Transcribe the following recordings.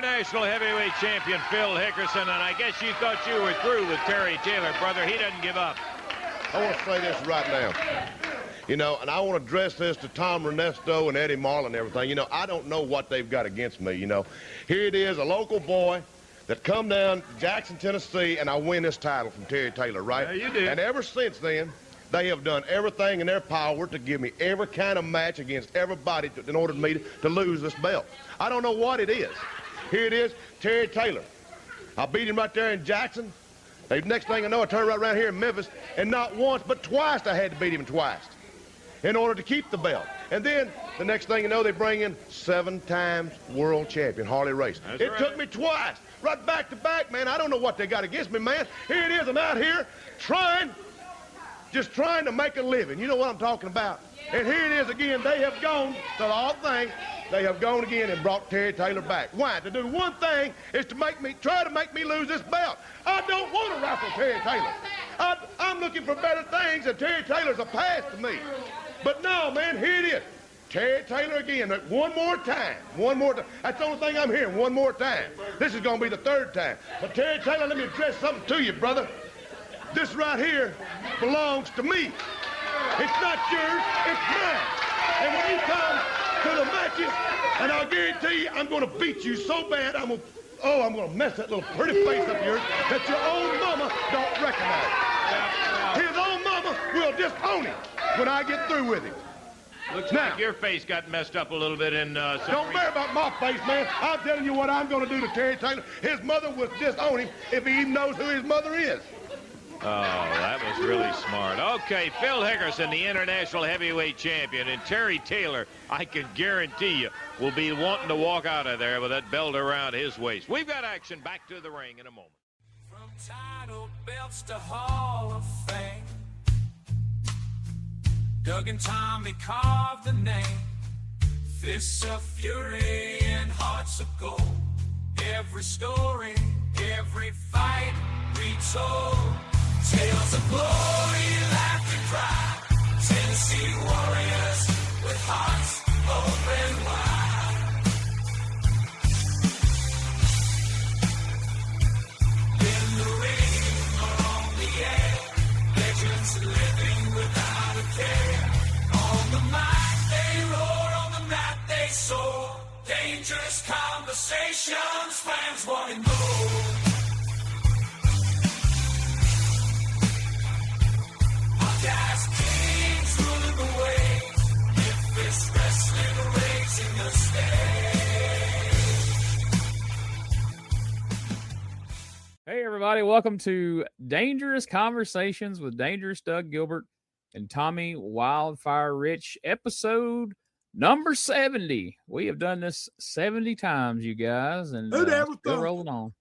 international heavyweight champion Phil Hickerson, and I guess you thought you were through with Terry Taylor, brother. He doesn't give up. I want to say this right now. You know, and I want to address this to Tom Ernesto and Eddie Marlin and everything. You know, I don't know what they've got against me, you know. Here it is, a local boy that come down to Jackson, Tennessee, and I win this title from Terry Taylor, right? Yeah, you did. And ever since then, they have done everything in their power to give me every kind of match against everybody in order for me to lose this belt. I don't know what it is. Here it is, Terry Taylor. I beat him right there in Jackson. The next thing I know, I turn right around here in Memphis, and not once, but twice I had to beat him twice in order to keep the belt. And then the next thing you know, they bring in 7 times world champion Harley Race. It took me twice, right back to back, man. I don't know what they got against me, man. Here it is, I'm out here just trying to make a living. You know what I'm talking about. And here it is again. They have gone to the whole thing. They have gone again and brought Terry Taylor back. Why? To do one thing is to try to make me lose this belt. I don't want to wrestle Terry Taylor. I'm looking for better things, and Terry Taylor's a pass to me. But no, man, here it is. Terry Taylor again, one more time. That's the only thing I'm hearing, one more time. This is going to be the 3rd time. But Terry Taylor, let me address something to you, brother. This right here belongs to me. It's not yours, it's mine. And when you come to the matches, and I'll guarantee you, I'm going to beat you so bad, I'm going to mess that little pretty face up yours that your own mama don't recognize. His own mama will disown him when I get through with him. Looks like your face got messed up a little bit in Don't worry about my face, man. I'm telling you what I'm going to do to Terry Taylor. His mother will disown him if he even knows who his mother is. Oh, that was really smart. Okay, Phil Hickerson, the international heavyweight champion, and Terry Taylor, I can guarantee you, will be wanting to walk out of there with that belt around his waist. We've got action. Back to the ring in a moment. From title belts to Hall of Fame, Doug and Tommy carved the name. Fists of fury and hearts of gold. Every story, every fight retold. Tales of glory, laughter, cry. Tennessee warriors with hearts open wide. In the ring or on the air, legends living without a care. On the mic they roar, on the mat they soar. Dangerous conversations, fans wanting more. Podcast kings ruling the waves. Memphis wrestling raising the stage. Hey everybody, welcome to Dangerous Conversations with Dangerous Doug Gilbert and Tommy Wildfire Rich, episode number 70. We have done this 70 times, you guys, and still rolling on.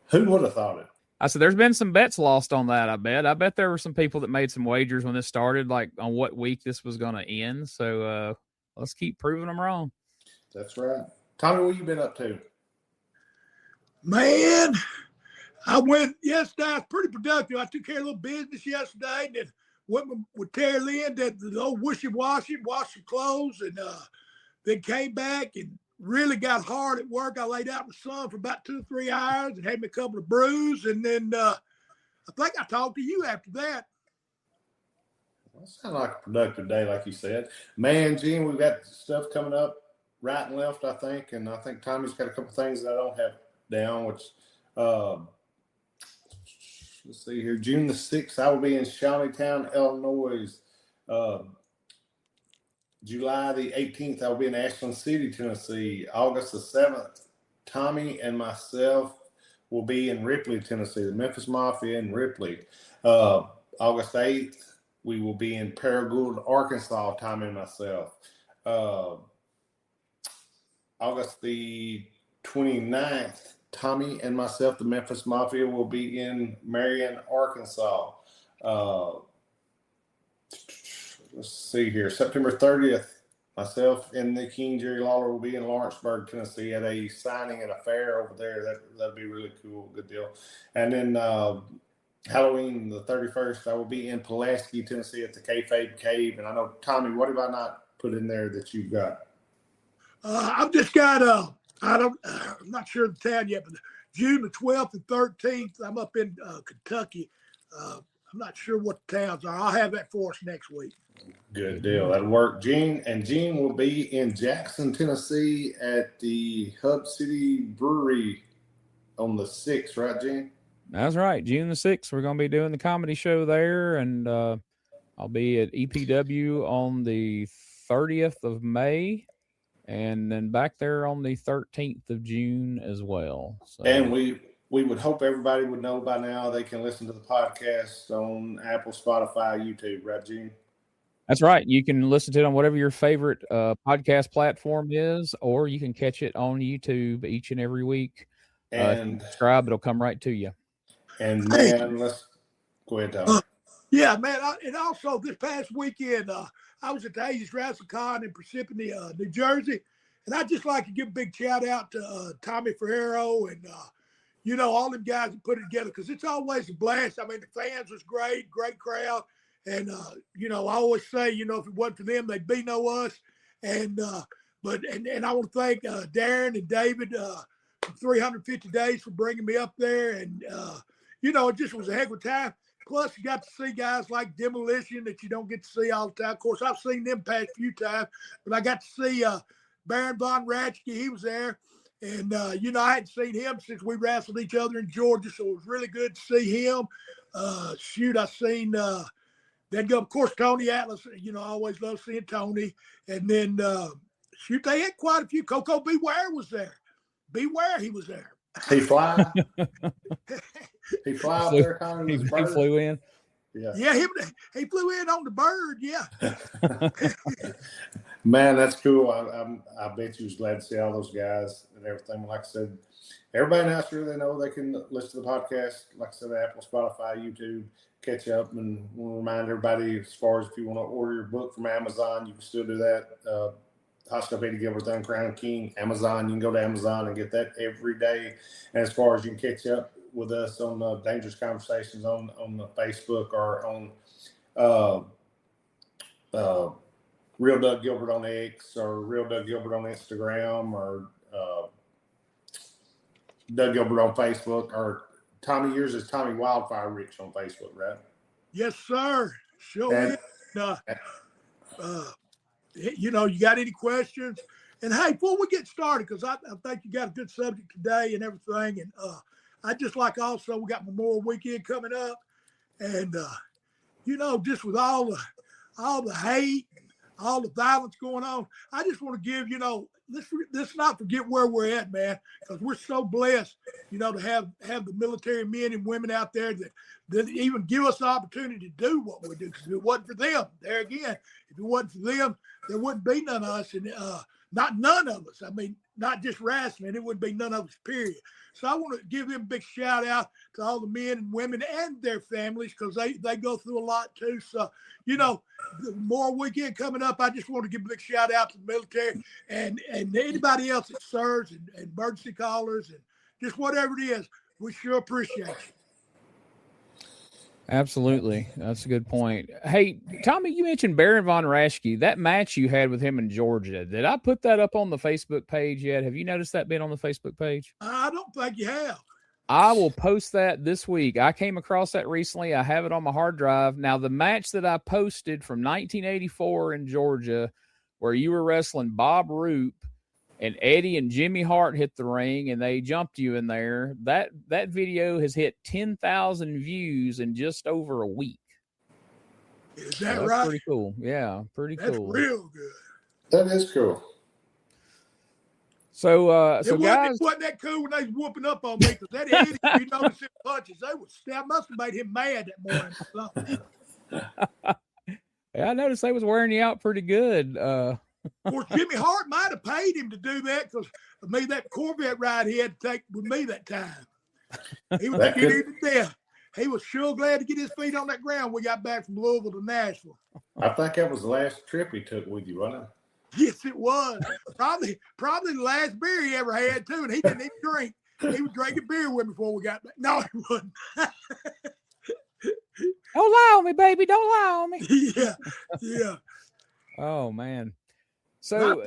Who would have thought it? I said, there's been some bets lost on that, I bet. I bet there were some people that made some wagers when this started, like on what week this was going to end. So let's keep proving them wrong. That's right. Tommy, what you been up to? Man, I went yesterday. I was pretty productive. I took care of a little business yesterday, and then went with Terry Lynn, did the old wishy-washy, washed some clothes, and then came back and really got hard at work. I laid out in the sun for about 2 or 3 hours and had me a couple of brews. And then I think I talked to you after that. Well, sounds like a productive day, like you said. Man, Gene, we've got stuff coming up right and left, I think. And I think Tommy's got a couple things that I don't have down, which, let's see here. June the 6th, I will be in Shawneetown, Illinois. July the 18th, I will be in Ashland City, Tennessee. August the 7th, Tommy and myself will be in Ripley, Tennessee, the Memphis Mafia in Ripley. August 8th, we will be in Paragould, Arkansas, Tommy and myself. August the 29th, Tommy and myself, the Memphis Mafia, will be in Marion, Arkansas. Let's see here. September 30th, myself and the King Jerry Lawler will be in Lawrenceburg, Tennessee at a signing and a fair over there. That'd be really cool. Good deal. And then Halloween the 31st, I will be in Pulaski, Tennessee at the Kayfabe Cave. And I know, Tommy, what have I not put in there that you've got? I've just got I'm not sure of the town yet, but June the 12th and 13th, I'm up in Kentucky. I'm not sure what the towns are. I'll have that for us next week. Good deal. That'll work. Gene will be in Jackson, Tennessee at the Hub City Brewery on the 6th, right, Gene? That's right. June the 6th, we're going to be doing the comedy show there, and I'll be at EPW on the 30th of May, and then back there on the 13th of June as well. So. And we would hope everybody would know by now they can listen to the podcast on Apple, Spotify, YouTube, right, Gene? That's right. You can listen to it on whatever your favorite podcast platform is, or you can catch it on YouTube each and every week. And subscribe, it'll come right to you. And man, let's go ahead, Tom. Yeah, man. And also this past weekend, I was at the Asian Wrestling Con in Parsippany, New Jersey. And I'd just like to give a big shout out to Tommy Ferrero and, all them guys that put it together, because it's always a blast. I mean, the fans was great crowd. And, I always say, if it wasn't for them, they'd be no us. And I want to thank Darren and David for 350 days for bringing me up there. And, it just was a heck of a time. Plus, you got to see guys like Demolition that you don't get to see all the time. Of course, I've seen them past few times, but I got to see Baron Von Ratchke. He was there. And, I hadn't seen him since we wrestled each other in Georgia, so it was really good to see him. I seen of course, Tony Atlas. I always love seeing Tony. And then, they had quite a few. Coco Beware was there. Beware, he was there. He fly? He fly up there, Conor? He flew in? Yeah, he flew in on the bird, yeah. Man, that's cool. I bet you was glad to see all those guys and everything. Like I said, everybody in Nashville, they know they can listen to the podcast. Like I said, Apple, Spotify, YouTube, catch up. And we'll remind everybody, as far as if you want to order your book from Amazon, you can still do that. Hot Stuff Eddie Gilbert, The Uncrowned King, Amazon. You can go to Amazon and get that every day. And as far as you can catch up with us on Dangerous Conversations on the Facebook or on Real Doug Gilbert on X or Real Doug Gilbert on Instagram or Doug Gilbert on Facebook, or Tommy, yours is Tommy Wildfire Rich on Facebook, right? Yes, sir. Sure. And, you got any questions? And hey, before we get started, because I think you got a good subject today and everything, and I just like also we got Memorial Weekend coming up, and just with all the hate, all the violence going on, I just want to give let's not forget where we're at, man, because we're so blessed, to have the military men and women out there that even give us the opportunity to do what we do. Because if it wasn't for them, there again, if it wasn't for them, there wouldn't be none of us, and not none of us. I mean, not just wrestling, it wouldn't be none of us, period. So I want to give them a big shout out to all the men and women and their families, because they go through a lot too. So, the Memorial Weekend coming up, I just want to give a big shout out to the military and anybody else that serves and emergency callers and just whatever it is. We sure appreciate you. Absolutely. That's a good point. Hey, Tommy, you mentioned Baron Von Ratchke, that match you had with him in Georgia. Did I put that up on the Facebook page yet? Have you noticed that being on the Facebook page? I don't think you have. I will post that this week. I came across that recently. I have it on my hard drive. Now, the match that I posted from 1984 in Georgia, where you were wrestling Bob Roop and Eddie and Jimmy Hart hit the ring and they jumped you in there, that video has hit 10,000 views in just over a week. Is that right? That's pretty cool. Yeah, pretty cool. That's real good. That is cool. So guys, it wasn't that cool when they was whooping up on me? Because that Eddie, you notice his punches, that must have made him mad that morning. Yeah, I noticed they was wearing you out pretty good. Of course, Jimmy Hart might have paid him to do that, because that Corvette ride he had to take with me that time. He was getting to death. He was sure glad to get his feet on that ground when we got back from Louisville to Nashville. I think that was the last trip he took with you, wasn't it? Yes, it was. Probably the last beer he ever had, too, and he didn't even drink. He was drinking beer with me before we got back. No, he wasn't. Don't lie on me, baby. Don't lie on me. Yeah. Oh, man. So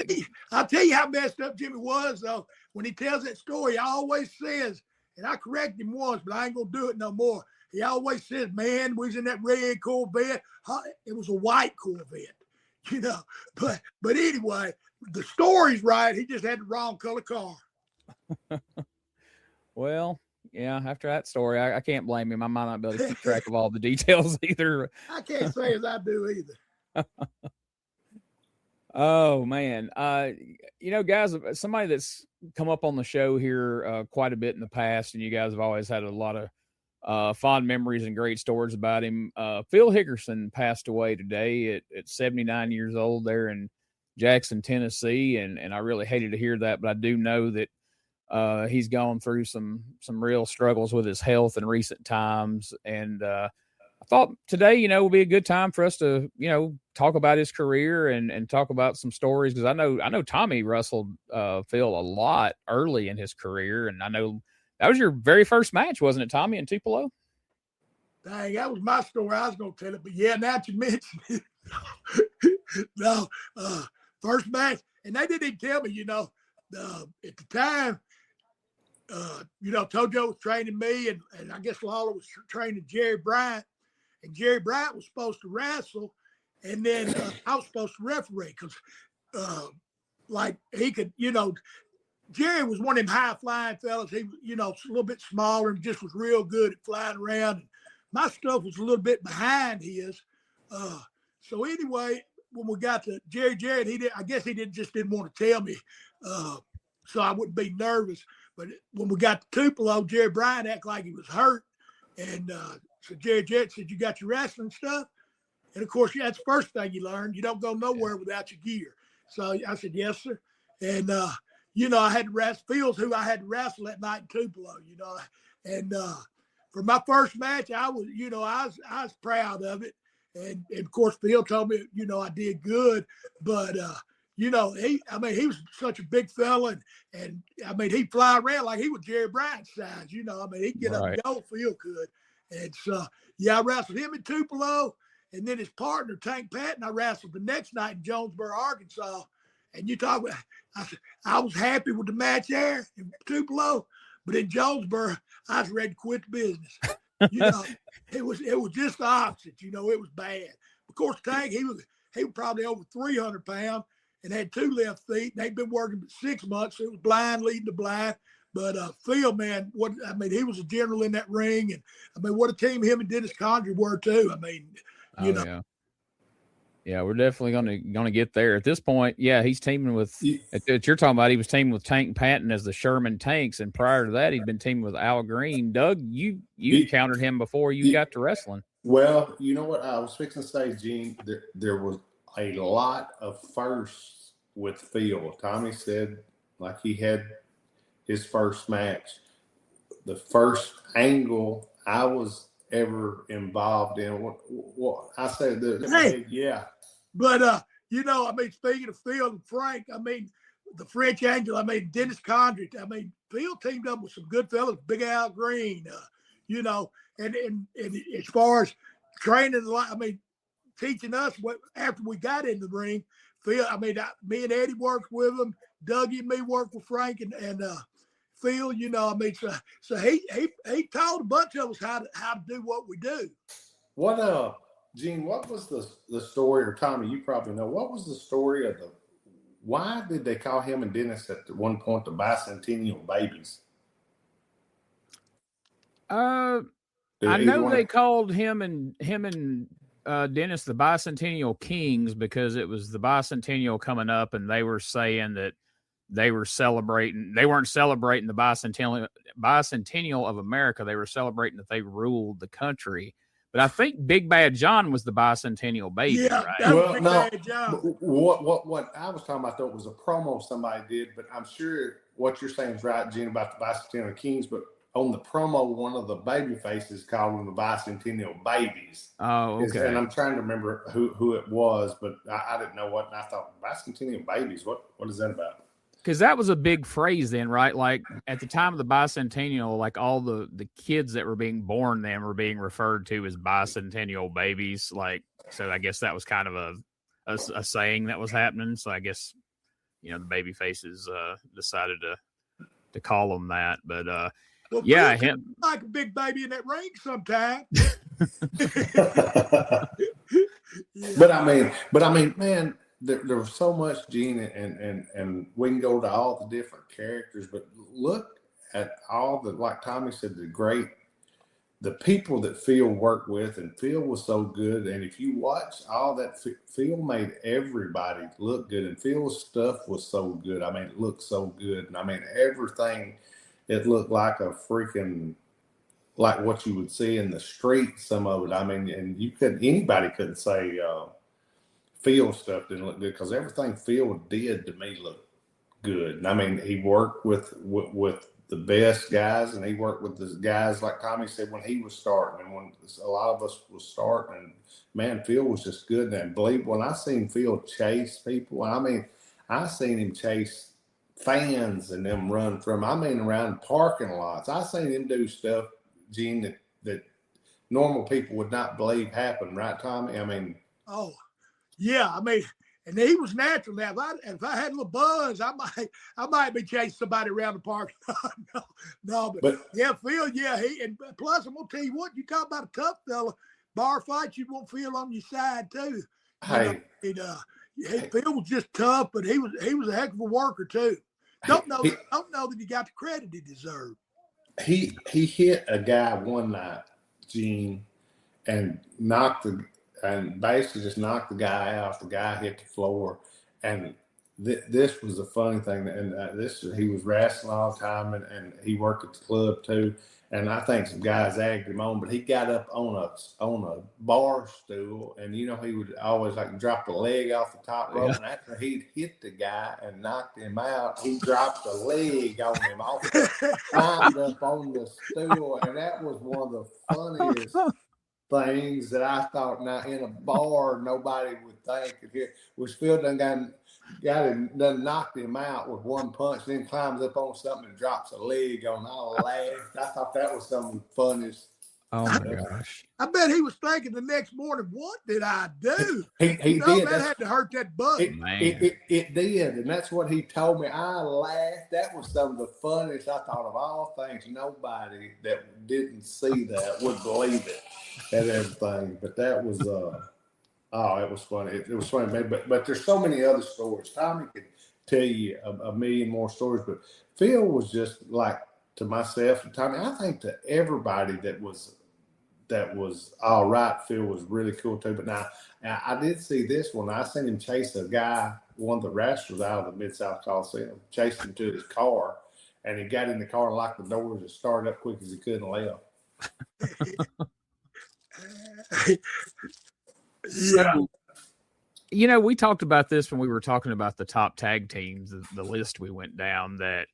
I'll tell you how messed up Jimmy was, though. when he tells that story, he always says, and I correct him once, but I ain't going to do it no more. He always says, man, we was in that red Corvette. It was a white Corvette, you know. But anyway, the story's right. He just had the wrong color car. Well, yeah, after that story, I can't blame him. I might not be able to keep track of all the details either. I can't say as I do either. Oh, man. You know, guys, somebody that's come up on the show here quite a bit in the past, and you guys have always had a lot of fond memories and great stories about him. Phil Hickerson passed away today at 79 years old there in Jackson, Tennessee, and I really hated to hear that, but I do know that he's gone through some real struggles with his health in recent times. And I thought today, you know, would be a good time for us to, you know, talk about his career and talk about some stories. Cause I know Tommy wrestled Phil a lot early in his career. And I know that was your very first match, wasn't it, Tommy, in Tupelo? Dang, that was my story. I was going to tell it, but yeah, now that you mentioned it. No, first match. And they didn't even tell me, you know, at the time, you know, Tojo was training me, and I guess Lawler was training Jerry Bryant, and Jerry Bryant was supposed to wrestle, and then I was supposed to referee because, like, he could, you know, Jerry was one of them high-flying fellas. He, you know, a little bit smaller and just was real good at flying around. And my stuff was a little bit behind his. So anyway, when we got to Jerry, I guess he didn't want to tell me, so I wouldn't be nervous. But when we got to Tupelo, Jerry Bryant acted like he was hurt. And so Jerry said, you got your wrestling stuff? And, of course, that's the first thing you learn. You don't go nowhere without your gear. So I said, yes, sir. And, you know, I had to wrestle. Phil's who I had to wrestle that night in Tupelo, you know. And for my first match, I was proud of it. And, of course, Phil told me, you know, I did good. But, you know, he was such a big fella. And I mean, he'd fly around like he was Jerry Bryant's size. You know, I mean, he'd get up and go, Phil could. And so, yeah, I wrestled him in Tupelo. And then his partner, Tank Patton, I wrestled the next night in Jonesboro, Arkansas. And you talk about, I was happy with the match there in Tupelo. But in Jonesboro, I was ready to quit the business. You know, it was just the opposite. You know, it was bad. Of course, Tank, he was probably over 300 pounds and had 2 left feet. And they'd been working for 6 months. So it was blind leading to blind. But Phil, man, he was a general in that ring. And, I mean, what a team him and Dennis Condrey were, too. I mean, you know. Yeah, we're definitely gonna get there. At this point, yeah, he's teaming with that you're talking about. He was teaming with Tank Patton as the Sherman Tanks, and prior to that, he'd been teaming with Al Green. Doug, you encountered him before you got to wrestling. Well, you know what? I was fixing to say, Gene, there was a lot of firsts with Phil. Tommy said, like, he had his first match. The first angle I was ever involved in, what I said, yeah. But, you know, I mean, speaking of Phil and Frank, I mean, the French Angel, I mean, Dennis Condrey, I mean, Phil teamed up with some good fellas, Big Al Green, you know, and as far as training, I mean, teaching us what after we got in the ring, Phil, I mean, me and Eddie worked with him, Dougie and me worked with Frank and Phil, you know, I mean, so he taught a bunch of us how to do what we do. What Gene, what was the story, or Tommy, you probably know, what was the story of why did they call him and Dennis at one point the Bicentennial Babies? I know they called him and Dennis the Bicentennial Kings because it was the bicentennial coming up, and they were saying that they weren't celebrating the bicentennial of America. They were celebrating that they ruled the country. But I think Big Bad John was the bicentennial baby, yeah, right? That was Big Bad John. What I was talking about, though, was a promo somebody did, but I'm sure what you're saying is right, Gene, about the Bicentennial Kings, but on the promo, one of the baby faces called them the Bicentennial Babies. Oh, okay. And I'm trying to remember who it was, but I didn't know what, and I thought, Bicentennial Babies, what is that about? Because that was a big phrase then, right? Like at the time of the bicentennial, like all the kids that were being born then were being referred to as bicentennial babies. Like, so I guess that was kind of a saying that was happening. So I guess, you know, the baby faces decided to call them that. But Well, yeah, Phil him. like a big baby in that ring sometime. But I mean, man, there was so much, Gene, and we can go to all the different characters, but look at all the, like Tommy said, the people that Phil worked with, and Phil was so good. And if you watch all that, Phil made everybody look good, and Phil's stuff was so good. I mean, it looked so good, and I mean everything. It looked like a freaking, like what you would see in the street. Some of it, I mean, and anybody couldn't say Phil's stuff didn't look good, because everything Phil did to me looked good. And I mean, he worked with the best guys, and he worked with the guys, like Tommy said, when he was starting, and when a lot of us was starting. And man, Phil was just good. And believe when I seen Phil chase people, I mean, I seen him chase fans and them run from, I mean, around parking lots. I seen him do stuff, Gene, that normal people would not believe happened, right, Tommy? I mean, oh, yeah. I mean, and he was natural. Now, if I had a little buzz, I might be chasing somebody around the park. But yeah, Phil, yeah, and plus I'm gonna tell you what, you talk about a tough fella, bar fights, you want Phil on your side too. Hey, Phil was just tough, but he was a heck of a worker too. Don't know that he got the credit he deserved. He hit a guy one night, Gene, and basically just knocked the guy out. The guy hit the floor, and this was the funny thing. And he was wrestling all the time, and he worked at the club too. And I think some guys egged him on, but he got up on a bar stool, and he would always like drop a leg off the top rope. Yeah. And after he'd hit the guy and knocked him out, he dropped a leg on him, climbed up on the stool, and that was one of the funniest things that I thought. Now in a bar, nobody would think of here. Was Phil done knocked him out with one punch, then climbs up on something and drops a leg on. I laughed. I thought that was some of the funniest. Oh my gosh! I bet he was thinking the next morning, "What did I do?" He did. That had to hurt that butt. It did, and that's what he told me. I laughed. That was some of the funniest. I thought of all things, nobody that didn't see that would believe it and everything. But that was it was funny. It was funny, man. But there's so many other stories. Tommy could tell you a million more stories. But Phil was just like, to myself and Tommy, I think to everybody that was all right, Phil was really cool too. But now I did see this one. I seen him chase a guy, one of the wrestlers out of the Mid-South Coliseum, chased him to his car, and he got in the car and locked the doors and started up quick as he could and left. So, we talked about this when we were talking about the top tag teams, the list we went down, that,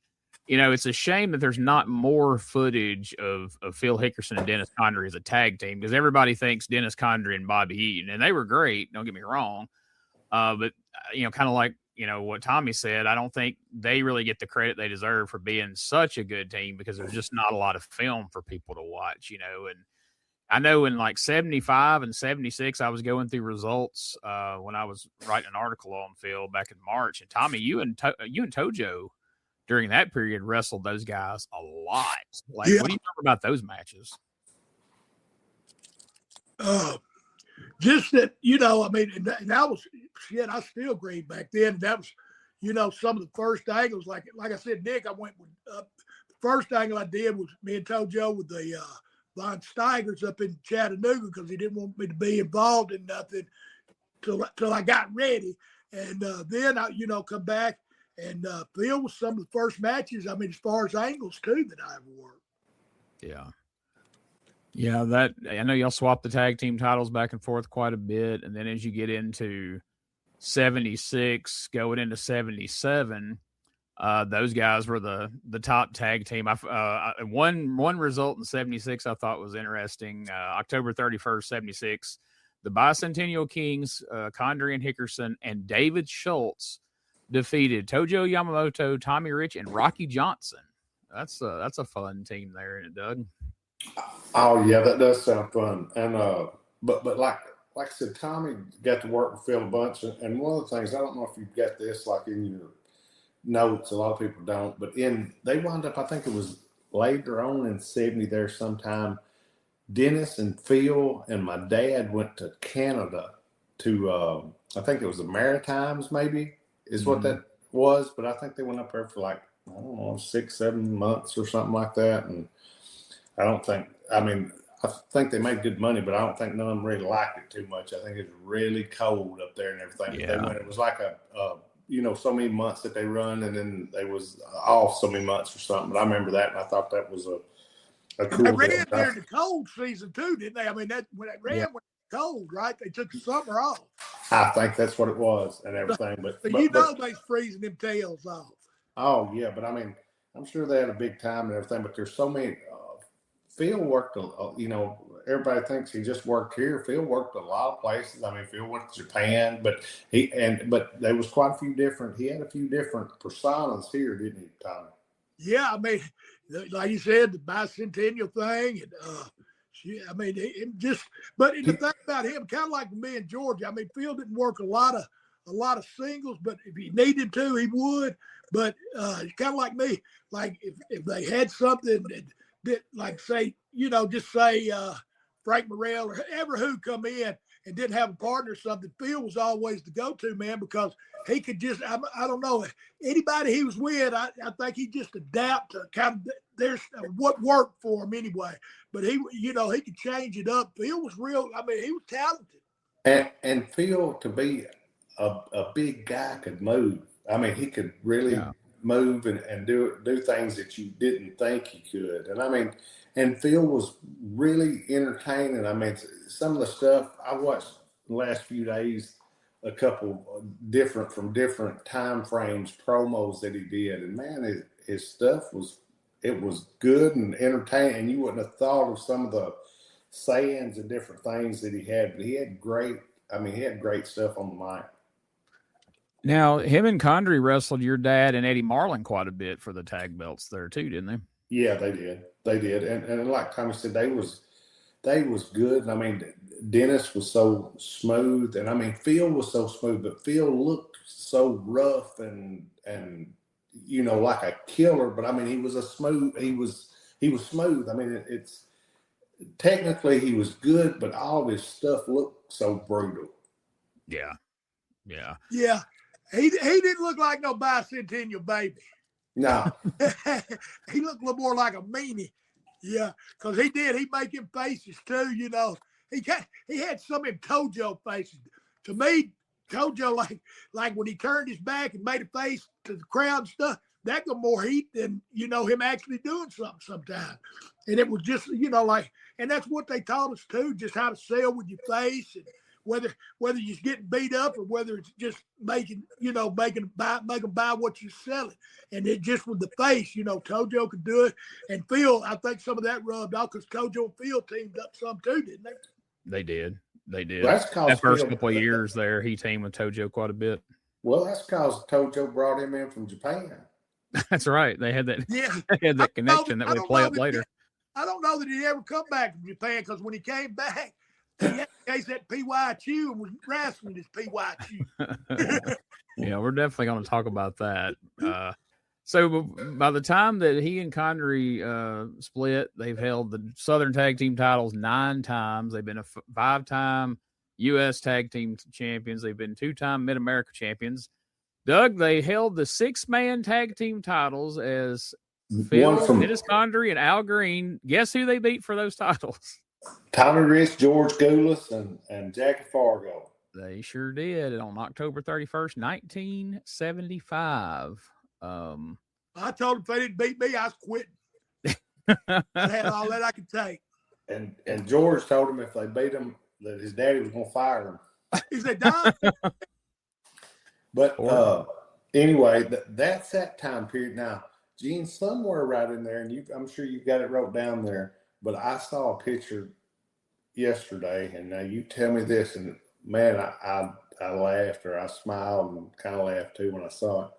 it's a shame that there's not more footage of Phil Hickerson and Dennis Condrey as a tag team, because everybody thinks Dennis Condrey and Bobby Eaton, and they were great, don't get me wrong. But, kind of like, what Tommy said, I don't think they really get the credit they deserve for being such a good team, because there's just not a lot of film for people to watch, and I know in like 75 and 76, I was going through results when I was writing an article on Phil back in March. And Tommy, you and Tojo during that period wrestled those guys a lot. Like, What do you remember about those matches? Just that, and that was shit. I still grade back then. That was, some of the first angles. Like I said, Nick, I went with the first angle I did was me and Tojo with the Von Steigers up in Chattanooga, because he didn't want me to be involved in nothing till I got ready. And then I, come back, and Phil was some of the first matches, as far as angles too, that I ever worked. Yeah. Yeah, that I know y'all swapped the tag team titles back and forth quite a bit. And then as you get into 76, going into 77, those guys were the top tag team. One result in 76 I thought was interesting. October 31st, 76, the Bicentennial Kings, Condrey and Hickerson, and David Schultz defeated Tojo Yamamoto, Tommy Rich, and Rocky Johnson. That's a fun team there, isn't it, Doug? Oh yeah, that does sound fun. And but like I said, Tommy got to work with Phil a bunch. And one of the things, I don't know if you've got this like in notes. A lot of people don't. But they wound up, I think it was later on in 70 there sometime, Dennis and Phil and my dad went to Canada to, I think it was the Maritimes maybe is what that was. But I think they went up there for like, I don't know, 6-7 months or something like that. And I think they made good money, but I don't think none of them really liked it too much. I think it's really cold up there and everything. Yeah. They went, it was like so many months that they run, and then they was off so many months or something. But I remember that, and I thought that was a cool They deal. ran during the cold season too, didn't they? I mean, that when it ran when it was cold, right? They took the summer off. I think that's what it was and everything. But So they's freezing them tails off. Oh yeah, but I mean, I'm sure they had a big time and everything. But there's so many. Phil worked, everybody thinks he just worked here. Phil worked a lot of places. I mean, Phil went to Japan, but there was quite a few different. He had a few different personas here, didn't he, Tommy? Yeah, I mean, like you said, the bicentennial thing, and But the thing about him, kind of like me and Georgia, I mean, Phil didn't work a lot of singles, but if he needed to, he would. But it's kind of like me, like if they had something that like say, just say Frank Morrell or whoever who come in and didn't have a partner or something, Phil was always the go-to man because he could just, I don't know, anybody he was with, I think he just adapt to kind of there's what worked for him anyway. But he could change it up. Phil was real. I mean, he was talented. And Phil, to be a big guy, could move. I mean, he could really move and do things that you didn't think he could. And I mean, and Phil was really entertaining. I mean, some of the stuff I watched the last few days, a couple from different time frames, promos that he did, and man, his stuff was good and entertaining. And you wouldn't have thought of some of the sayings and different things that he had, but he had great stuff on the mic. Now, him and Condrey wrestled your dad and Eddie Marlin quite a bit for the tag belts there too, didn't they? Yeah, they did. And like Tommy said, they was good. And I mean, Dennis was so smooth, and I mean, Phil was so smooth, but Phil looked so rough and like a killer. But I mean, he was smooth. I mean, it's technically he was good, but all of his stuff looked so brutal. Yeah. He didn't look like no bicentennial baby. No. He looked a little more like a meanie. Yeah, because he make him faces too, He had some of them Tojo faces. To me, Tojo, like when he turned his back and made a face to the crowd and stuff, that got more heat than, him actually doing something sometimes. And it was just, and that's what they taught us too, just how to sell with your face, and whether you're getting beat up or whether it's just making them buy what you're selling. And it just with the face, Tojo could do it. And Phil, I think some of that rubbed off because Tojo and Phil teamed up some too, didn't they? They did. Well, that first couple of years there, he teamed with Tojo quite a bit. Well, that's because Tojo brought him in from Japan. That's right. They had that. Yeah, they had that connection that would play up later. I don't know that he'd ever come back from Japan because when he came back, he had to case that PYQ and was wrestling his PYQ. Yeah, we're definitely going to talk about that. So by the time that he and Condrey split, they've held the Southern Tag Team titles 9 times. They've been a 5-time U.S. Tag Team champions. They've been 2-time Mid-America champions. Doug, they held the 6-man tag team titles as Phil, Dennis Condrey, and Al Green. Guess who they beat for those titles? Tommy Rich, George Goulas, and Jackie Fargo. They sure did on October 31st, 1975. I told them if they didn't beat me, I was quitting. I had all that I could take. And George told him if they beat him, that his daddy was going to fire him. He said, Don. But anyway, that's that time period. Now, Gene, somewhere right in there, and I'm sure you got it wrote down there, but I saw a picture yesterday, and now you tell me this, and man, I laughed, or I smiled and kind of laughed too when I saw it.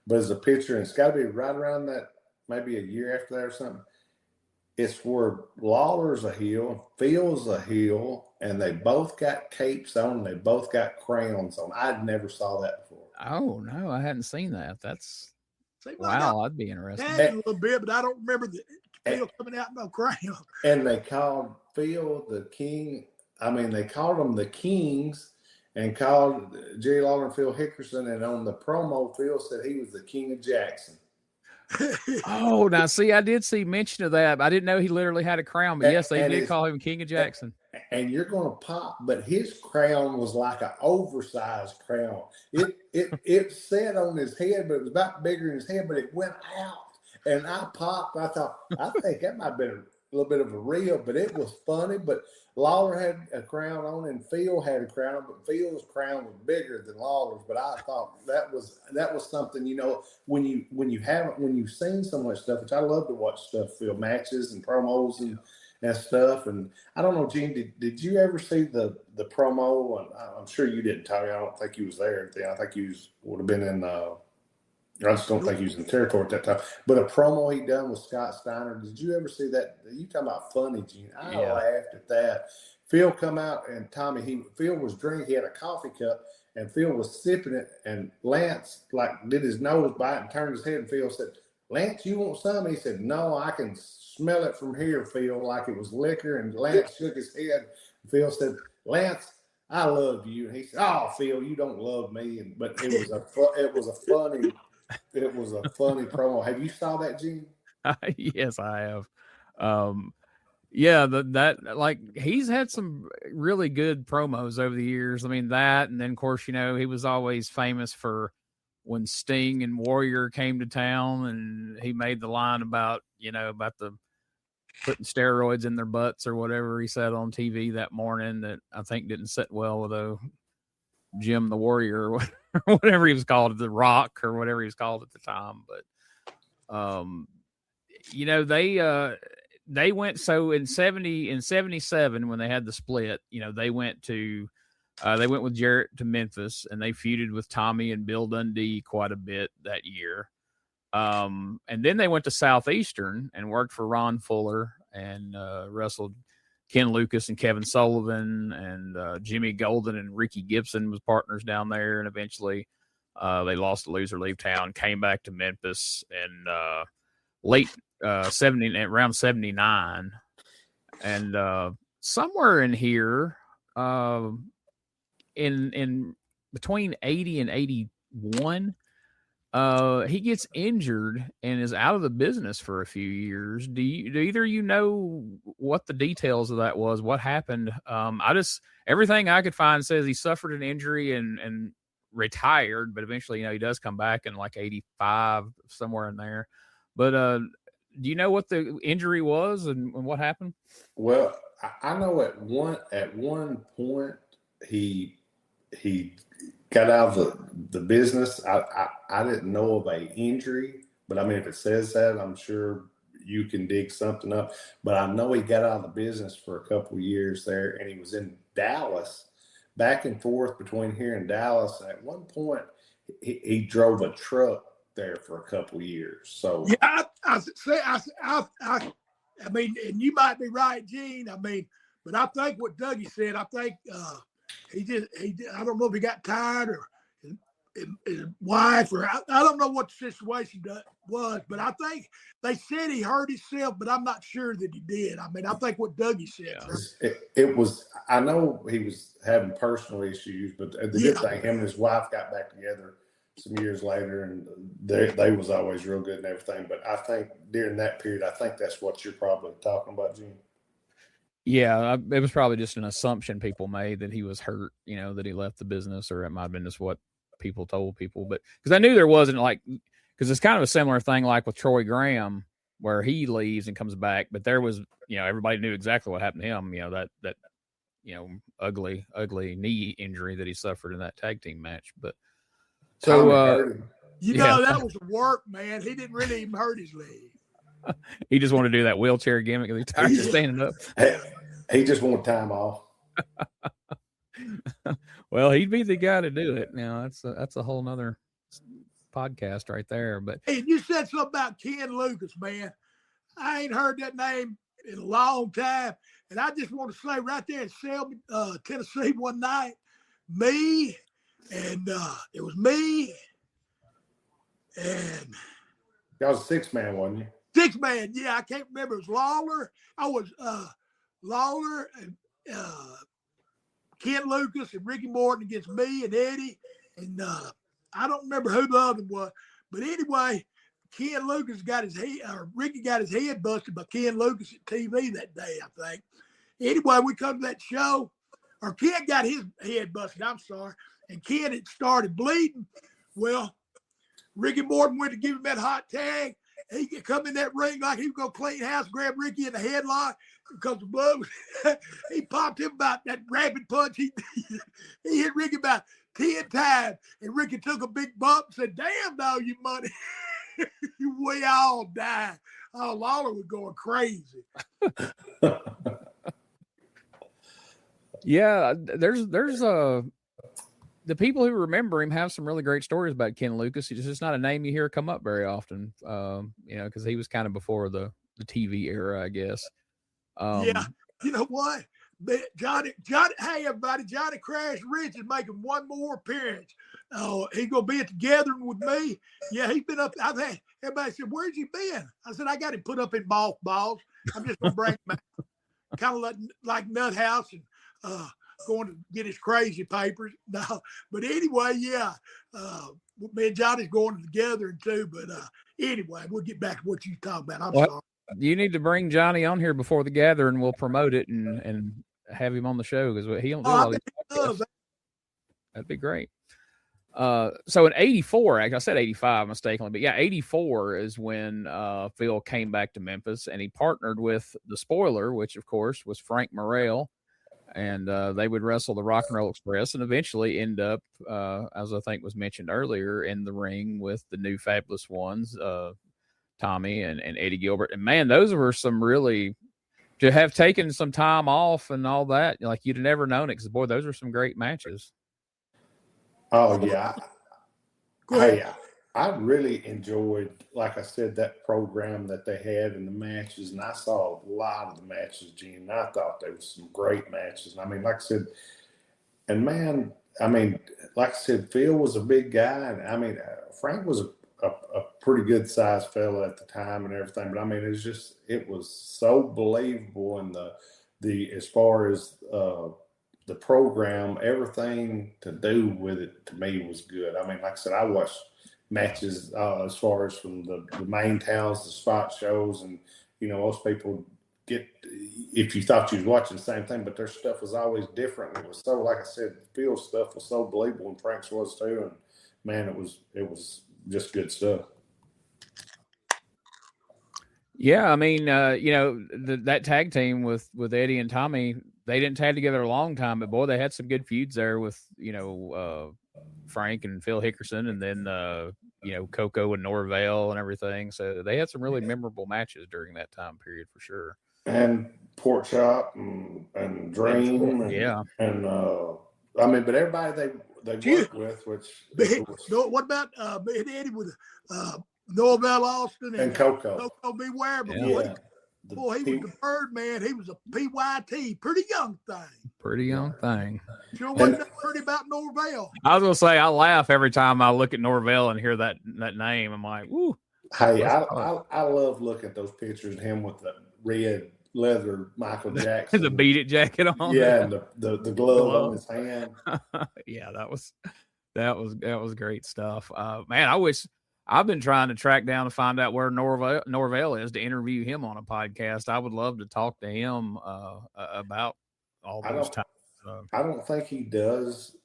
But it's a picture, and it's got to be right around that, maybe a year after that or something. It's where Lawler's a heel, Phil's a heel, and they both got capes on, and they both got crowns on. I'd never saw that before. Oh, no, I hadn't seen that. Seemed like I Wow, I'd be interested. had it a little bit, but I don't remember the Phil coming out no crown. And they called Phil the king. I mean, they called them the Kings and called Jerry Lawler and Phil Hickerson. And on the promo, Phil said he was the King of Jackson. Oh, now see, I did see mention of that. But I didn't know he literally had a crown, but yes, they did call him King of Jackson. And you're going to pop, but his crown was like an oversized crown. It sat on his head, but it was about bigger than his head, but it went out. And I popped. I thought, I think that might have been a little bit of a reel, but it was funny. But Lawler had a crown on, and Phil had a crown, but Phil's crown was bigger than Lawler's. But I thought that was something, you know, when you've seen so much stuff, which I love to watch stuff, Phil, matches and promos and stuff. And I don't know, Gene, did you ever see the promo? And I'm sure you didn't, Tommy. I don't think you was there. I think you would have been in. I just don't think he was in the territory at that time. But a promo he done with Scott Steiner. Did you ever see that? You talking about funny, Gene? I laughed at that. Phil come out and Tommy, Phil was drinking. He had a coffee cup and Phil was sipping it. And Lance did his nose bite and turned his head. And Phil said, "Lance, you want some?" He said, "No, I can smell it from here, Phil," like it was liquor. And Lance shook his head. Phil said, "Lance, I love you." And he said, "Oh, Phil, you don't love me." But it was a funny promo. Have you saw that, Gene? Yes, I have. Yeah, that he's had some really good promos over the years. I mean that, and then of course, you know, he was always famous for when Sting and Warrior came to town, and he made the line about the putting steroids in their butts or whatever he said on TV that morning that I think didn't sit well with Jim the Warrior or whatever he was called, The Rock or whatever he was called at the time. But, you know, they went, so in 77, when they had the split, you know, they went with Jarrett to Memphis, and they feuded with Tommy and Bill Dundee quite a bit that year. And then they went to Southeastern and worked for Ron Fuller and wrestled Ken Lucas and Kevin Sullivan, and Jimmy Golden and Ricky Gibson was partners down there. And eventually they lost to Loser Leave Town, came back to Memphis in late around 79. And somewhere in here, in between 80 and 81, he gets injured and is out of the business for a few years. Do either of you know what the details of that was? What happened? Everything I could find says he suffered an injury and retired, but eventually, you know, he does come back in like 85, somewhere in there. But do you know what the injury was and what happened? Well, I know at one point he got out of the business. I didn't know of an injury, but I mean, if it says that, I'm sure you can dig something up. But I know he got out of the business for a couple of years there, and he was in Dallas, back and forth between here and Dallas. And at one point, he drove a truck there for a couple of years. So yeah, I mean, and you might be right, Gene. I mean, but I think what Dougie said, I think I don't know if he got tired or his wife, or I don't know what the situation was, but I think they said he hurt himself, but I'm not sure that he did. I mean, I think what Dougie said. It was, I know he was having personal issues, but the good thing, him and his wife got back together some years later, and they was always real good and everything. But I think during that period, I think that's what you're probably talking about, Gene. Yeah, it was probably just an assumption people made that he was hurt, you know, that he left the business, or it might have been just what people told people. But because I knew there wasn't, like, because it's kind of a similar thing like with Troy Graham, where he leaves and comes back, but there was, you know, everybody knew exactly what happened to him, you know, that you know, ugly knee injury that he suffered in that tag team match. But so you know, that was work, man. He didn't really even hurt his leg. He just wanted to do that wheelchair gimmick because he's tired of standing up. He just wanted time off. Well, he'd be the guy to do it. Now that's a whole nother podcast right there. But hey, you said something about Ken Lucas, man. I ain't heard that name in a long time, and I just want to say right there in Selby, Tennessee, one night, it was me and That was a 6-man, wasn't you? 6-man. Yeah, I can't remember. It was Lawler. I was Lawler and Ken Lucas and Ricky Morton against me and Eddie. And I don't remember who the other was. But anyway, Ken Lucas got his head, or Ricky got his head busted by Ken Lucas at TV that day, I think. Anyway, we come to that show, or Ken got his head busted, I'm sorry, and Ken had started bleeding. Well, Ricky Morton went to give him that hot tag. He could come in that ring like he was going to clean house, grab Ricky in the headlock because the blood was, he popped him about that rapid punch. He hit Ricky about 10 times, and Ricky took a big bump and said, "Damn, dog, you money." We all died. Oh, Lawler was going crazy. Yeah, there's the people who remember him have some really great stories about Ken Lucas. It's just not a name you hear come up very often, because he was kind of before the TV era, I guess. Yeah, you know what? Johnny, hey everybody, Johnny Crash Rich is making one more appearance. He's gonna be at the gathering with me. Yeah, he's been up. Everybody said, "Where's he been?" I said, "I got him put up in balls. I'm just gonna bring him out, kind of like Nut House and going to get his crazy papers." No, but anyway, yeah, me and Johnny's going to the gathering too. But anyway, we'll get back to what you talking about. I'm sorry. You need to bring Johnny on here before the gathering. We'll promote it and have him on the show because he don't do all these podcasts. That'd be great. So in 84, I said 85 mistakenly, but yeah, 84 is when Phil came back to Memphis and he partnered with the Spoiler, which of course was Frank Morrell, and they would wrestle the Rock and Roll Express and eventually end up, as I think was mentioned earlier, in the ring with the new Fabulous Ones, Tommy and Eddie Gilbert. And man, those were some really, to have taken some time off and all that, like you'd have never known it, because boy, those were some great matches. Oh yeah. Hey, I really enjoyed, like I said, that program that they had in the matches, and I saw a lot of the matches, Gene, and I thought there was some great matches. And I mean, like I said, and man, I mean, like I said, Phil was a big guy, and I mean, Frank was a pretty good sized fella at the time and everything, but I mean, it was so believable, and the as far as the program, everything to do with it to me was good. I mean, like I said, I watched matches as far as from the main towns, the spot shows, and most people get, if you thought you was watching the same thing, but their stuff was always different. It was so, like I said, Phil's stuff was so believable, and Frank's was too, and man, it was just good stuff. Yeah, I mean, that tag team with Eddie and Tommy, they didn't tag together a long time, but boy, they had some good feuds there with, Frank and Phil Hickerson, and then, Coco and Norvell and everything. So they had some really memorable matches during that time period for sure. And Pork Chop and Dream. And I mean, but everybody they worked with, which. What about Eddie with Norvell Austin and Coco? Coco Beware. Yeah. Boy, he was the bird man. He was a PYT, pretty young thing. Sure wasn't that pretty about Norvell. I was gonna say, I laugh every time I look at Norvell and hear that name. I'm like, woo. Hey, I love looking at those pictures of him with the red leather Michael Jackson, the beat it jacket on. Yeah, and the glove on his hand. Yeah, that was great stuff. Man, I've been trying to track down to find out where Norvell is to interview him on a podcast. I would love to talk to him about all those times. I don't think he does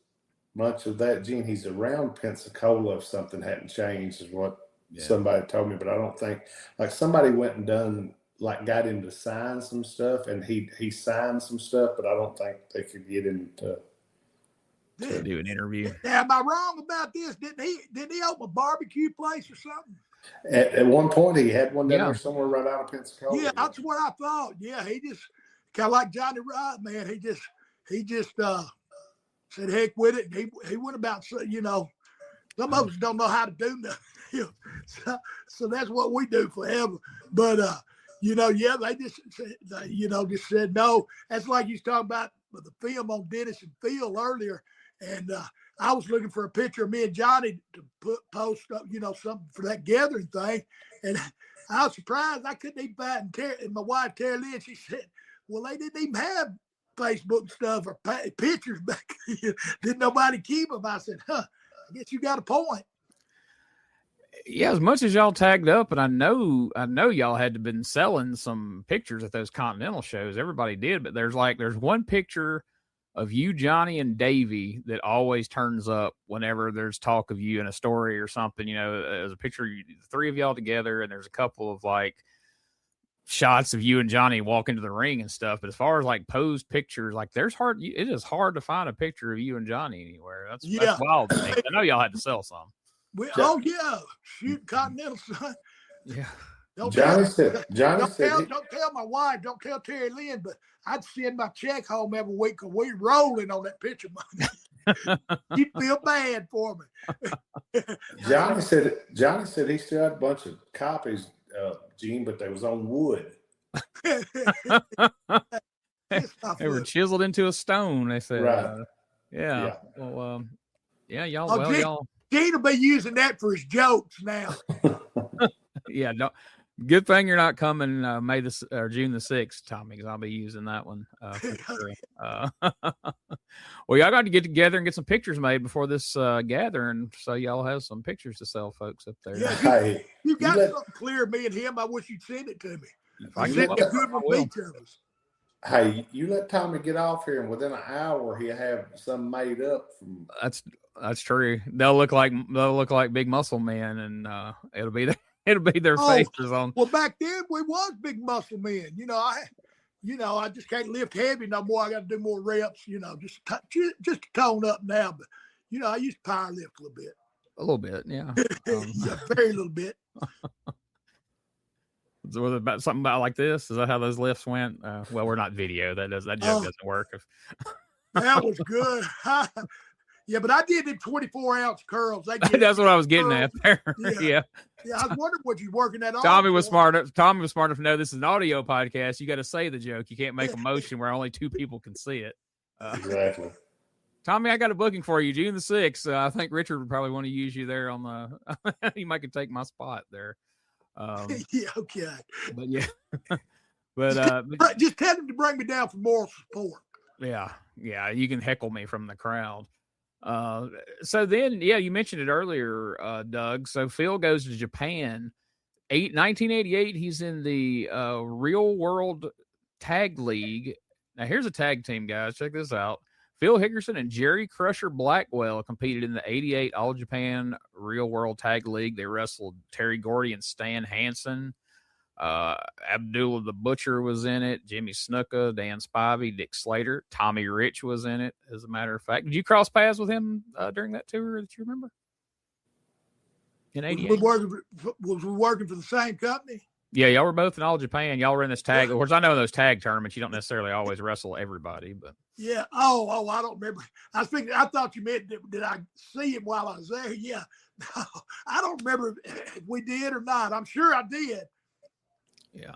much of that, Gene. He's around Pensacola if something hadn't changed, is what somebody told me. But I don't think, like, somebody went and got him to sign some stuff, and he signed some stuff, but I don't think they could get him to do an interview. Am I wrong about this? Didn't he open a barbecue place or something? At one point, he had one down there somewhere right out of Pensacola. Yeah, that's what I thought. Yeah, he just kind of like Johnny Wright, man. He just said heck with it. And he went about, some of us don't know how to do nothing. So that's what we do forever. But they just said no. That's like you was talking about the film on Dennis and Phil earlier. And I was looking for a picture of me and Johnny to post up, something for that gathering thing. And I was surprised I couldn't even find and my wife, Terry Lynn, she said, well, they didn't even have Facebook stuff or pictures back then. Didn't nobody keep them? I said, I guess you got a point. Yeah, as much as y'all tagged up, and I know y'all had to been selling some pictures at those Continental shows. Everybody did, but there's one picture of you, Johnny, and Davey that always turns up whenever there's talk of you in a story or something. There's a picture of the three of y'all together, and there's a couple of like shots of you and Johnny walk into the ring and stuff. But as far as like posed pictures, like it is hard to find a picture of you and Johnny anywhere. That's wild to me. I know y'all had to sell some. Shoot Continental, son. Yeah. Don't tell my wife, don't tell Terry Lynn, but I'd send my check home every week because we're rolling on that picture money. You'd feel bad for me. Johnny said he still had a bunch of copies, Gene, but they was on wood. They were chiseled into a stone, they said. Right. Yeah. Well, y'all. Gene will be using that for his jokes now. Yeah, good thing you're not coming June the 6th, Tommy, because I'll be using that one for sure. Well, y'all got to get together and get some pictures made before this gathering, so y'all have some pictures to sell folks up there. Yeah, you got something clear, me and him. I wish you'd send it to me. Hey, you let Tommy get off here, and within an hour he'll have some made up from. That's true. They'll look like big muscle men, and it'll be their faces on. Well, back then we was big muscle men. I just can't lift heavy no more. I got to do more reps. Just to tone up now. But I used to power lift a little bit. A little bit, yeah. Yeah, very little bit. Was it something about like this? Is that how those lifts went? Well, we're not video. That joke doesn't work. That was good. Yeah, but I did the 24-ounce curls. That's what I was getting at there. Yeah. Yeah, I was wondering what you're working that on. Tommy was smart enough to know this is an audio podcast. You got to say the joke. You can't make a motion where only two people can see it. Exactly. Tommy, I got a booking for you, June the 6th. I think Richard would probably want to use you there on the. You might could take my spot there. Yeah, okay. But yeah, but just tell him to bring me down for moral support. Yeah, you can heckle me from the crowd. So then, you mentioned it earlier, Doug. So Phil goes to Japan. 1988, he's in the Real World Tag League. Now, here's a tag team, guys. Check this out. Phil Hickerson and Jerry Crusher Blackwell competed in the 88 All Japan Real World Tag League. They wrestled Terry Gordy and Stan Hansen. Abdullah the Butcher was in it. Jimmy Snuka, Dan Spivey, Dick Slater. Tommy Rich was in it, as a matter of fact. Did you cross paths with him during that tour that you remember? In 88? Was we working for the same company? Yeah, y'all were both in All Japan. Y'all were in this tag. Of course, I know in those tag tournaments, you don't necessarily always wrestle everybody, but. Yeah. Oh, I don't remember. I thought you meant, did I see him while I was there? Yeah. No, I don't remember if we did or not. I'm sure I did. Yeah.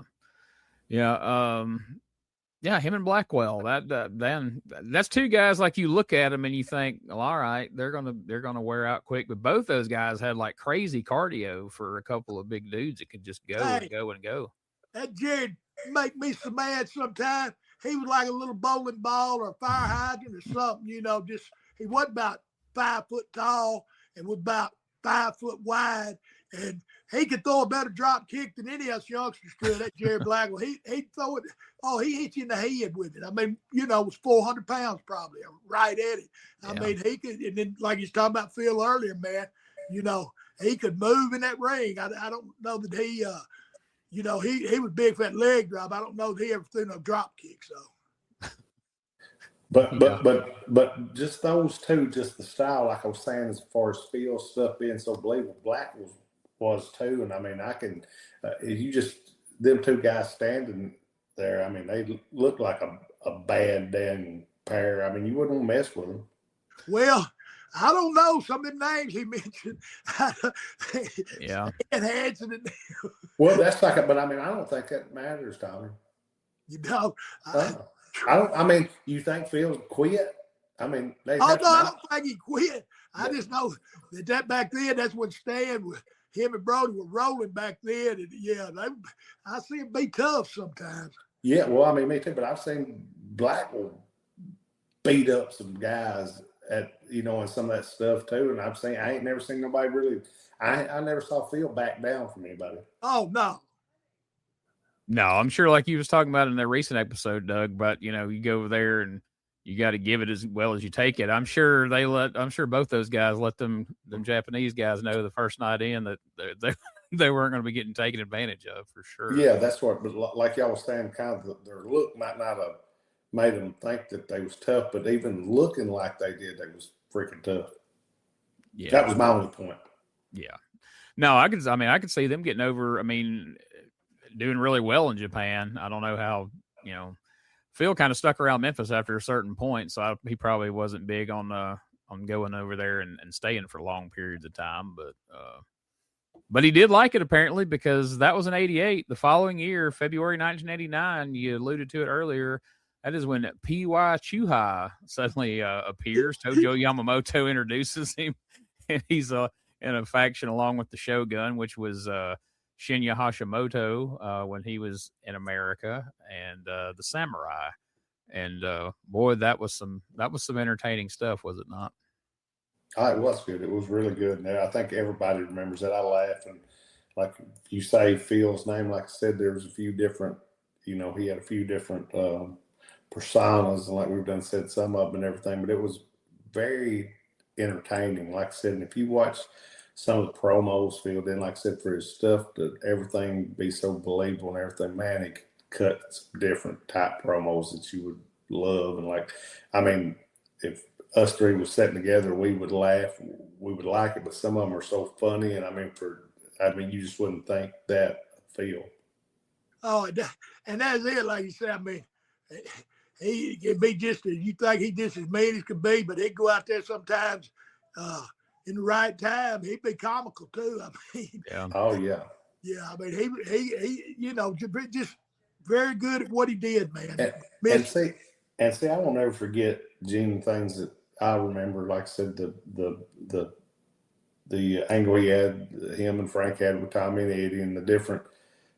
Him and Blackwell. Then that's two guys like you look at them and you think, well, all right, they're gonna wear out quick. But both those guys had like crazy cardio for a couple of big dudes that could just go and go and go. That Jared make me so mad sometimes. He was like a little bowling ball or a fire hydrant or something. He wasn't about 5 foot tall and was about 5 foot wide, and he could throw a better drop kick than any of us youngsters could. That Jerry Blackwell, he'd throw it. Oh, he hit you in the head with it. I mean, it was 400 pounds probably right at it. I mean, he could, and then like he's talking about Phil earlier, man, he could move in that ring. I don't know that he was big for that leg drop. I don't know that he ever threw no drop kicks though. But just those two, just the style, like I was saying, as far as Phil's stuff being so believable, Black was too. And I mean, you just, them two guys standing there, I mean, they look like a bad damn pair. I mean, you wouldn't want to mess with them. Well, I don't know some of the names he mentioned. Yeah. Well, that's but I mean, I don't think that matters, Tommy. You know, I don't. I mean, you think Phil quit? I mean, I don't think he quit. I just know that back then, that's when Stan, him and Brody were rolling back then. And yeah, I see him be tough sometimes. Yeah, well, I mean, me too. But I've seen Blackwell beat up some guys at and some of that stuff too. And I ain't never seen nobody really. I never saw Phil back down from anybody. Oh no. No, I'm sure, like you was talking about in the recent episode, Doug. But you go over there and you got to give it as well as you take it. I'm sure both those guys let them Japanese guys know the first night in that they weren't going to be getting taken advantage of, for sure. Yeah, that's what. But like y'all was saying, kind of their look might not have made them think that they was tough, but even looking like they did, they was freaking tough. Yeah, that was my only point. Yeah, no, I could see them getting over. I mean, doing really well in Japan. I don't know how. Phil kind of stuck around Memphis after a certain point, so he probably wasn't big on going over there and staying for long periods of time. But he did like it apparently, because that was in '88. The following year, February 1989, you alluded to it earlier. That is when P.Y. Chuhai suddenly appears. Tojo Yamamoto introduces him, and he's in a faction along with the Shogun, which was Shinya Hashimoto when he was in America, and the Samurai. And boy, that was some entertaining stuff, was it not? Oh, it was good. It was really good. And I think everybody remembers that. I laugh, and like you say Phil's name, like I said, there was a few different, he had a few different personas, and like we've done said some of them and everything, but it was very entertaining. Like I said, and if you watch some of the promos Phil did, like I said, for his stuff, that everything be so believable and everything, man, he could cut some different type promos that you would love. And like, I mean, if us three was sitting together, we would laugh, we would like it, but some of them are so funny. And I mean, you just wouldn't think that Phil. Oh, and that's it. Like you said, I mean, he can be you think he just as mean as could be, but he'd go out there sometimes in the right time. He'd be comical too. I mean, yeah. Oh yeah. Yeah, I mean, he just very good at what he did, man. And see, I will never forget, Gene, things that I remember. Like I said, the angle him and Frank had with Tommy and Eddie, and the different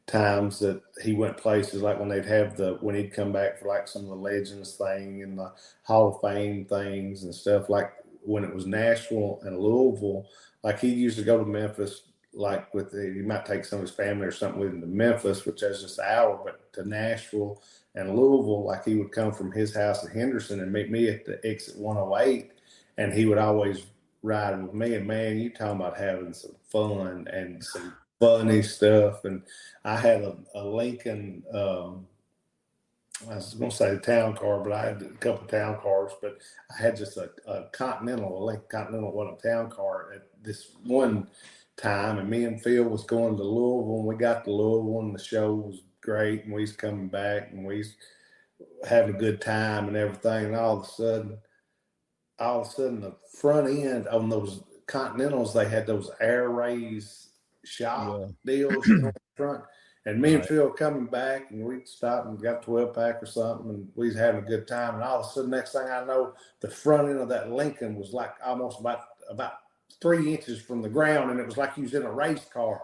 times that he went places, like when when he'd come back for like some of the Legends thing and the Hall of Fame things and stuff, like when it was Nashville and Louisville, like he used to go to Memphis, like he might take some of his family or something with him to Memphis, which is just an hour, but to Nashville and Louisville, like he would come from his house in Henderson and meet me at the exit 108, and he would always ride with me. And man, you talking about having some fun and some funny stuff. And I had a Lincoln, I was going to say the town car, but I had a couple of town cars, but I had just a Lincoln Continental, wasn't a town car at this one time. And me and Phil was going to Louisville, and we got to Louisville, and the show was great, and we was coming back, and we was having a good time and everything. And all of a sudden, the front end on those Continentals, they had those air raise shop deals in the front. And me and Phil coming back, and we stopped and got 12-pack or something, and we was having a good time. And all of a sudden, next thing I know, the front end of that Lincoln was like almost about 3 inches from the ground, and it was like he was in a race car.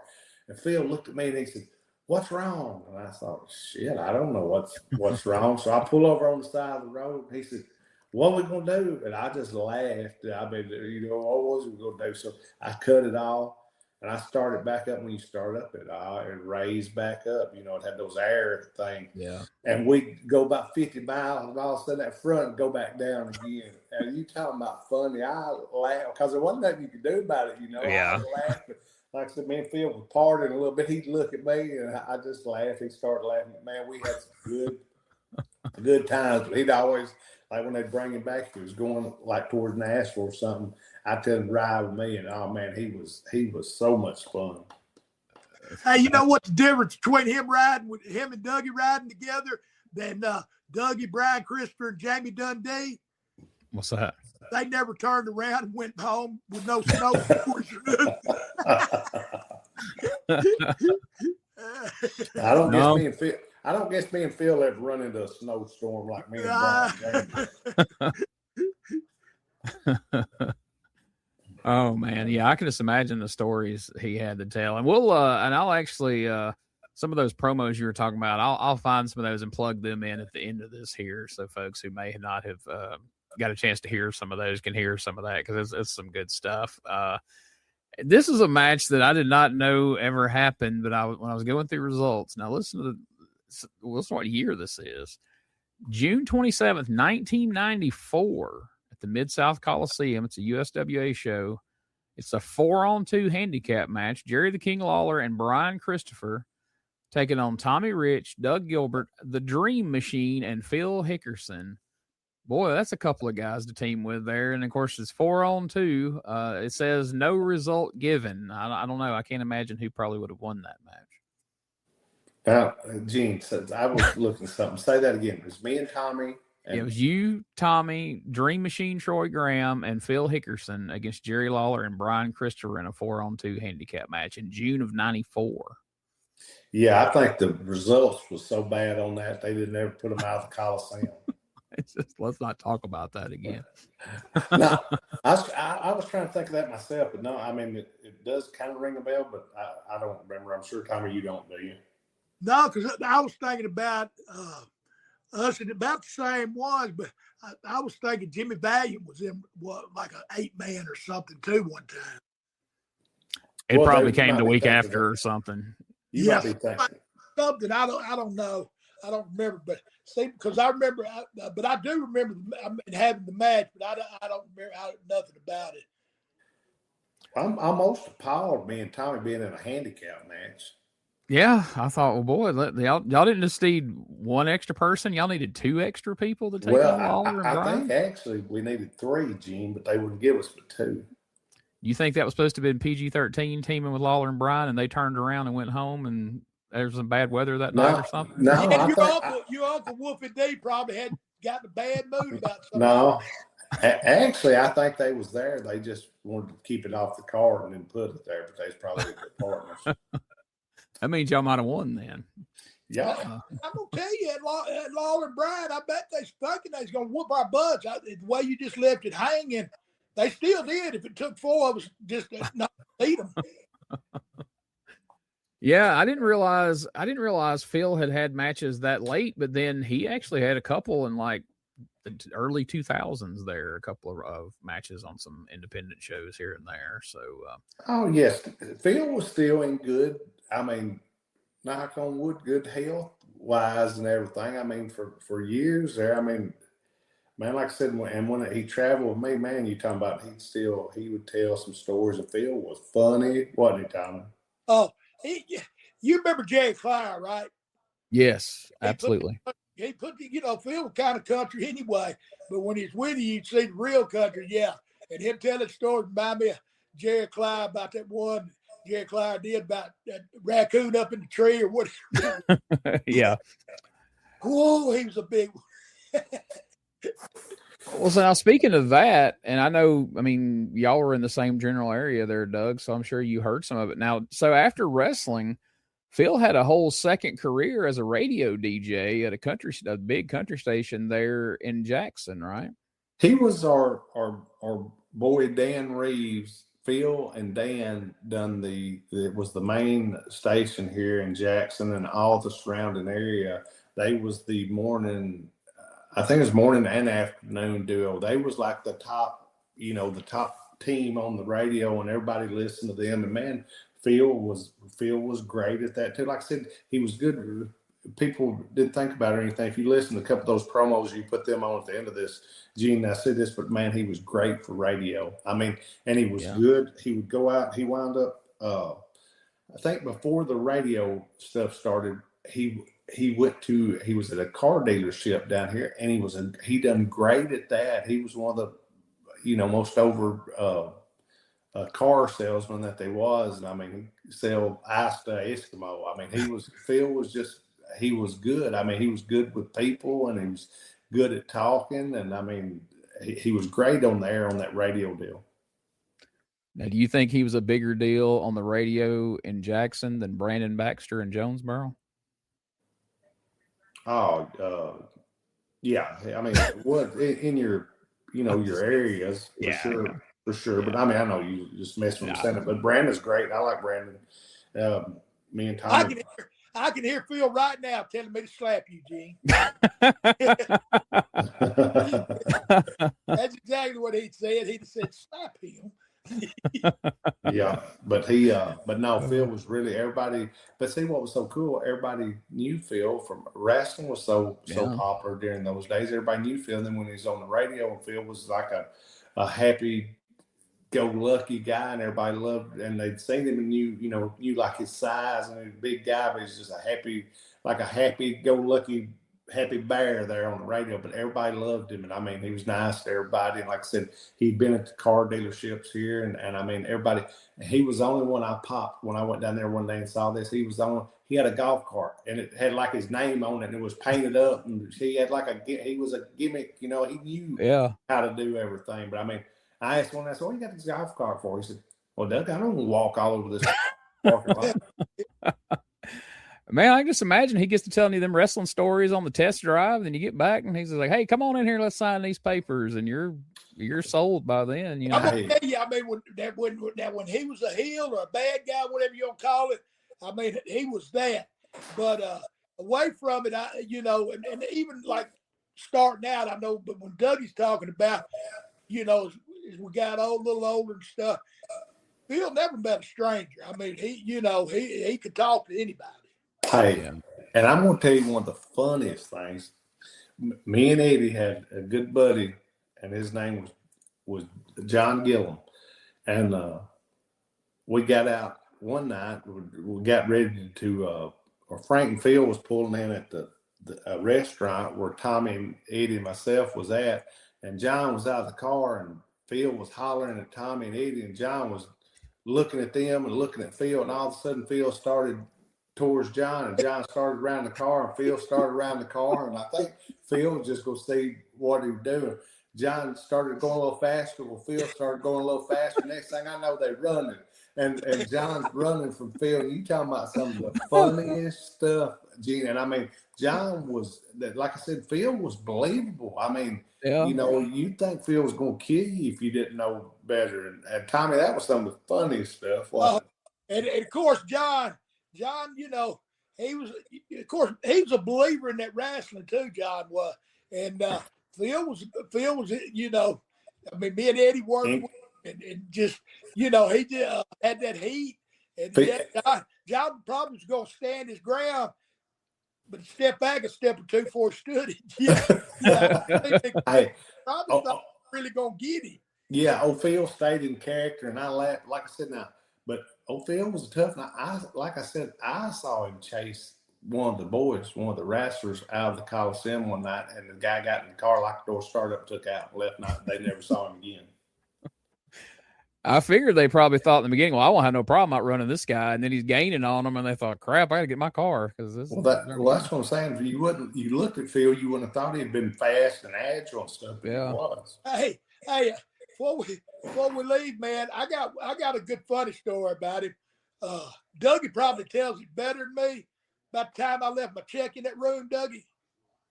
And Phil looked at me and he said, "What's wrong?" And I thought, shit, I don't know what's wrong. So I pull over on the side of the road, and he said, "What are we going to do?" And I just laughed. I mean, what was we going to do? So I cut it off, and I started back up. When you start up, it raised back up. It had those air things. Yeah. And we go about 50 miles, and all of a sudden that front go back down again. And you talking about funny. I laughed because there wasn't nothing you could do about it, Yeah. I laughed. Like I said, me and Phil was partying a little bit. He'd look at me, and I just laughed. He started laughing. Man, we had some good times. But he'd always, like when they'd bring him back, he was going like towards Nashville or something. I'd tell him to ride with me, and oh man, he was so much fun. Hey, you know what's the difference between him and Dougie riding together than Dougie, Brian Christopher, and Jamie Dundee? What's that? They never turned around and went home with no snowboards. I don't guess me and Phil ever run into a snowstorm like me and Brian. Oh man, yeah, I can just imagine the stories he had to tell, and I'll actually some of those promos you were talking about, I'll find some of those and plug them in at the end of this here, so folks who may not have got a chance to hear some of those can hear some of that because it's some good stuff. This is a match that I did not know ever happened, but when I was going through results, now listen to what year this is. June 27th, 1994. At the Mid-South Coliseum. It's a USWA show. It's a 4-on-2 handicap match. Jerry the King Lawler and Brian Christopher taking on Tommy Rich, Doug Gilbert, the Dream Machine, and Phil Hickerson. Boy, that's a couple of guys to team with there. And, of course, it's 4-on-2. It says no result given. I don't know. I can't imagine who probably would have won that match. Now, Gene says, I was looking at something. Say that again. It was me and Tommy. It was you, Tommy, Dream Machine Troy Graham, and Phil Hickerson against Jerry Lawler and Brian Christopher in a 4-on-2 handicap match in June of 94. Yeah, I think the results was so bad on that, they didn't ever put them out of the Coliseum. Let's not talk about that again. No, I was trying to think of that myself, but no, I mean, it does kind of ring a bell, but I don't remember. I'm sure, Tommy, you don't, do you? No, because I was thinking about us and about the same ones, but I was thinking Jimmy Valiant was in like an 8-man or something too one time. It probably came the week after or something. Yeah, something I don't know. I don't remember, but see, because I remember, but I do remember having the match, but I don't remember nothing about it. I'm almost appalled me and Tommy being in a handicap match. Yeah, I thought, well, boy, y'all didn't just need one extra person. Y'all needed 2 extra people to take on Lawler and Brian? I think actually we needed 3, Gene, but they wouldn't give us but 2. You think that was supposed to have been PG-13 teaming with Lawler and Brian, and they turned around and went home, and there was some bad weather that night or something? No, your Uncle Wolfie D probably had got a bad mood about something. No, actually, I think they was there. They just wanted to keep it off the card and then put it there, but they's probably good partners. That means y'all might have won then. Yeah. I'm going to tell you, at Lawler and Brian, I bet they thinking they was going to whoop our butts. The way you just left it hanging, they still did. If it took 4 of us just to not beat them. Yeah, I didn't realize Phil had matches that late, but then he actually had a couple in like the early 2000s there, a couple of matches on some independent shows here and there. So, oh yes, Phil was still in good. I mean, knock on wood, good health wise and everything. I mean, for years there. I mean, man, like I said, and when he traveled with me, man, you talking about he would tell some stories. And Phil was funny, wasn't he, Tommy? Oh, you remember Jerry Clyde, right? Yes, absolutely. He put Phil was kind of country anyway, but when he's with you, you'd see the real country, yeah. And him telling stories remind me of Jerry Clyde about that one Jerry Clyde did about that raccoon up in the tree or what. Yeah. Whoa, he was a big one. Well, so now speaking of that, and I mean, y'all were in the same general area there, Doug, so I'm sure you heard some of it. Now, so after wrestling, Phil had a whole second career as a radio DJ at a big country station there in Jackson, right? He was our boy Dan Reeves. Phil and Dan done it was the main station here in Jackson and all the surrounding area. They was the morning, I think it was morning and afternoon duo. They was like the top team on the radio, and everybody listened to them. And man, Phil was great at that too. Like I said, he was good. People didn't think about it or anything. If you listen to a couple of those promos, you put them on at the end of this, Gene, I said this, but man, he was great for radio. I mean, and he was good. He would go out. He wound up, I think before the radio stuff started, he was at a car dealership down here, and he done great at that. He was one of the, most over car salesman that there was. And I mean, he sell ice to Eskimo. I mean, he was good. I mean, he was good with people, and he was good at talking. And I mean, he was great on the air on that radio deal. Now, do you think he was a bigger deal on the radio in Jackson than Brandon Baxter in Jonesboro? Oh, yeah. I mean, what in your your areas for Yeah, sure, for sure. But I mean, I know you just messing with the center, but Brandon's great. I like Brandon. Me and Tommy. I can hear Phil right now telling me to slap you, Gene. That's exactly what he said. He said, slap him. Yeah, but no, Phil was really everybody. But see what was so cool? Everybody knew Phil from wrestling was so popular during those days. Everybody knew Phil. And then when he was on the radio, and Phil was like a happy go lucky guy, and everybody loved, and they'd seen him and knew like his size, and he was a big guy, but he's just a happy go lucky happy bear there on the radio. But everybody loved him, and I mean he was nice to everybody. And like I said, he'd been at the car dealerships here, and I mean everybody. He was the only one I popped when I went down there one day and saw this. He was the only. He had a golf cart, and it had like his name on it, and it was painted up, and he had he was a gimmick. He knew how to do everything. But I mean, I asked one, I said, what you got this golf cart for? He said, well, Doug, I don't walk all over this parking lot. Man, I can just imagine he gets to telling you them wrestling stories on the test drive, and then you get back and he's like, hey, come on in here, let's sign these papers, and you're sold by then. I'm gonna tell you, I mean, when he was a heel or a bad guy, whatever you want to call it, I mean, he was that. But away from it, and even like starting out, I know, but when Dougie's talking about, as we got a little older and stuff, Phil never met a stranger. I mean, he could talk to anybody. Hey, and I'm going to tell you one of the funniest things. Me and Eddie had a good buddy, and his name was John Gillum. And we got out one night. We got ready to or Frank and Phil was pulling in at the restaurant where Tommy and Eddie and myself was at. And John was out of the car, and Phil was hollering at Tommy and Eddie, and John was looking at them and looking at Phil, and all of a sudden Phil started towards John, and John started around the car, and Phil started around the car, and I think Phil was just going to see what he was doing. John started going a little faster, well, Phil started going a little faster. Next thing I know, they're running, and John's running from Phil. You talking about some of the funniest stuff, Gene. And I mean, John was, like I said, Phil was believable. I mean, you'd think Phil was going to kill you if you didn't know better. And Tommy, that was some of the funniest stuff. And of course, John, he was a believer in that wrestling too. John was, and Phil was, I mean, me and Eddie worked with him, and just, he just had that heat, and John probably was going to stand his ground, but step back a step or two before he stood it. Probably not really going to get him. Yeah, Phil stayed in character, and I laughed, like I said now, but Phil was tough. Now, I saw him chase one of the wrestlers out of the Coliseum one night, and the guy got in the car, locked the door, started up, took out, and left. They never saw him again. I figured they probably thought in the beginning, well, I won't have no problem outrunning this guy, and then he's gaining on them, and they thought, crap, I got to get my car. That's what I'm saying. If you looked at Phil, you wouldn't have thought he'd been fast and agile and stuff. Yeah. He was. Hey, before we leave, man, I got a good funny story about him. Dougie probably tells it better than me. About the time I left my check in that room, Dougie.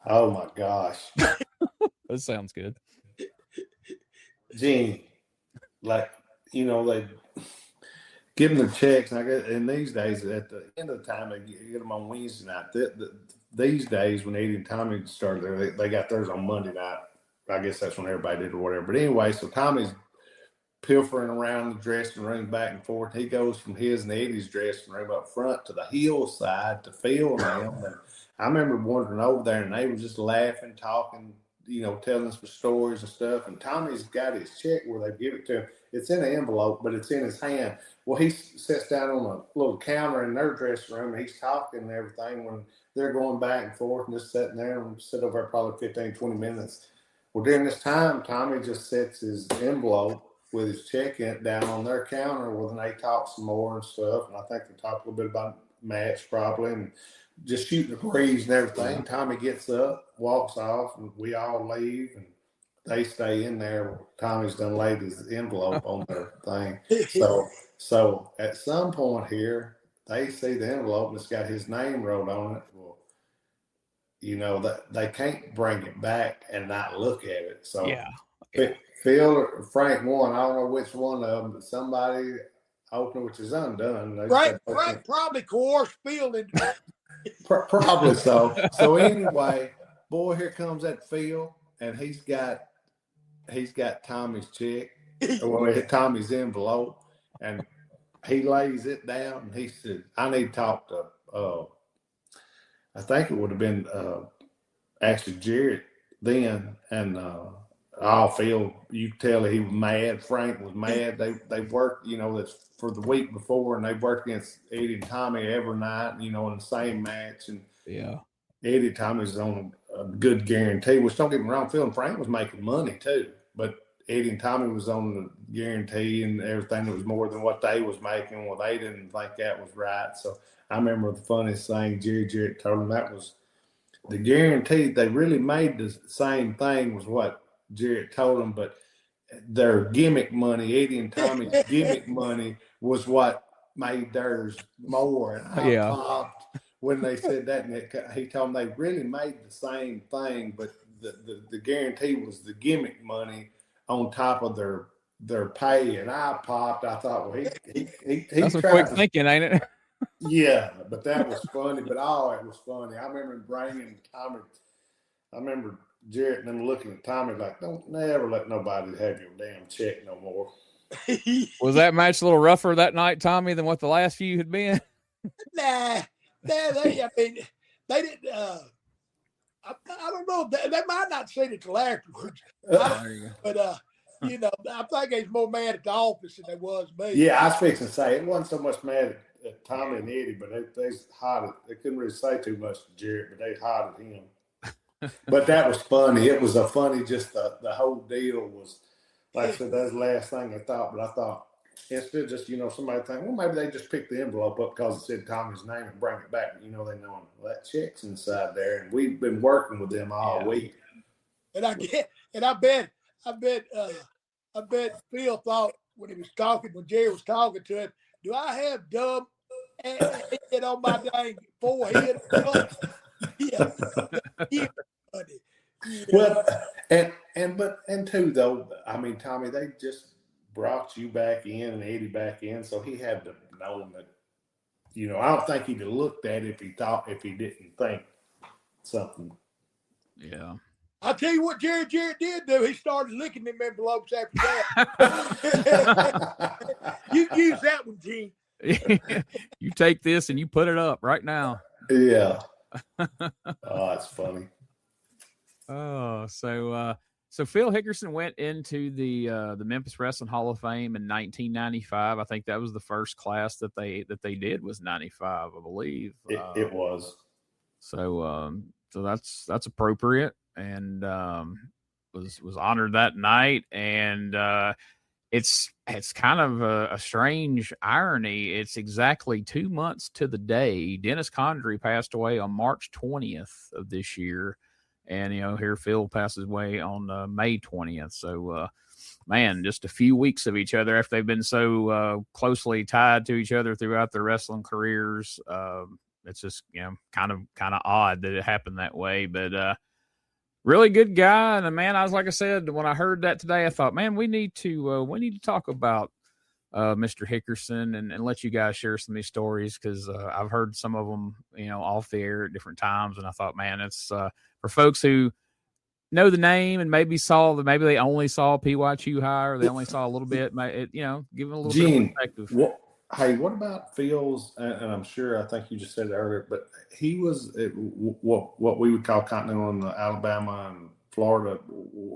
Oh my gosh. That sounds good. Gene, they give them the checks, and I guess in these days, at the end of the time, they get them on Wednesday night. These days, when Eddie and Tommy started there, they got theirs on Monday night. I guess that's when everybody did or whatever. But anyway, so Tommy's pilfering around the dressing room back and forth. He goes from his and Eddie's dressing room up front to the hillside to film them. And I remember wandering over there, and they were just laughing, talking, telling us some stories and stuff. And Tommy's got his check where they give it to him. It's in an envelope, but it's in his hand. Well, he sits down on a little counter in their dressing room, and he's talking and everything when they're going back and forth and just sitting there and sit over there probably 15, 20 minutes. Well, during this time, Tommy just sets his envelope with his check in down on their counter, and they talk some more and stuff. And I think they talk a little bit about match probably and just shooting the breeze and everything. Tommy gets up, walks off, and we all leave, and they stay in there. Tommy's done laid his envelope on their thing. So at some point here, they see the envelope and it's got his name wrote on it. Well, that they can't bring it back and not look at it. So Phil or Frank won. I don't know which one of them, but somebody opened, which is undone. Frank probably coerced Phil into Probably so. So anyway, boy, here comes that Phil, and he's got Tommy's check, well, Tommy's envelope, and he lays it down, and he said, "I need to talk to." I think it would have been actually Jarrett then, and Phil, you could tell he was mad. Frank was mad. They worked, that's for the week before, and they worked against Eddie and Tommy every night, in the same match. And yeah, Eddie Tommy's on a good guarantee, which don't get me wrong, Phil and Frank was making money too, but Eddie and Tommy was on the guarantee and everything that was more than what they was making. Well, they didn't think that was right. So I remember the funniest thing Jarrett told them, that was the guarantee. They really made the same thing was what Jarrett told them, but their gimmick money, Eddie and Tommy's gimmick money, was what made theirs more. And I popped when they said that. And he told them they really made the same thing, but the guarantee was the gimmick money on top of their pay. And I popped. I thought, well, he that's some quick thinking, ain't it? Yeah, but that was funny. But it was funny. I remember bringing Tommy. I remember Jarrett and them looking at Tommy like, "Don't never let nobody have your damn check no more." Was that match a little rougher that night, Tommy, than what the last few had been? Nah, they didn't. I don't know. They might not say it till afterwards. But I think they was more mad at the office than they was me. Yeah, I was fixing to say it wasn't so much mad at Tommy and Eddie, but they hot at. They couldn't really say too much to Jarrett, but they hot at him. But that was funny. It was a funny. Just the whole deal was, like I said, that's the last thing I thought. But I thought instead, just somebody think, well, maybe they just picked the envelope up because it said Tommy's name and bring it back. They know that check's inside there, and we've been working with them all week. And I bet Phil thought when Jerry was talking to him, do I have dumb head on my dang forehead? Yeah. Well, and too though, I mean, Tommy, they just brought you back in and Eddie back in, so he had to know that. I don't think he'd have looked at it if he didn't think something. Yeah. I'll tell you what Jarrett did do. He started licking them envelopes after that. You can use that one, Gene. You take this and you put it up right now. Yeah. Oh, that's funny. Oh, so Phil Hickerson went into the Memphis Wrestling Hall of Fame in 1995. I think that was the first class that they did was 95, I believe. It was. So that's appropriate, and was honored that night. And it's kind of a strange irony. It's exactly 2 months to the day Dennis Condrey passed away on March 20th of this year. And, here Phil passes away on May 20th. So, man, just a few weeks of each other after they've been so closely tied to each other throughout their wrestling careers. It's just, kind of odd that it happened that way. But really good guy. And, man, like I said, when I heard that today, I thought, man, we need to talk about Mr. Hickerson and let you guys share some of these stories because I've heard some of them, off the air at different times. And I thought, man, it's for folks who know the name and maybe they only saw PY Chew High or they only saw a little bit, give them a little bit of perspective. What about Phil's? And I'm sure, I think you just said it earlier, but he was at what we would call Continental in Alabama and Florida.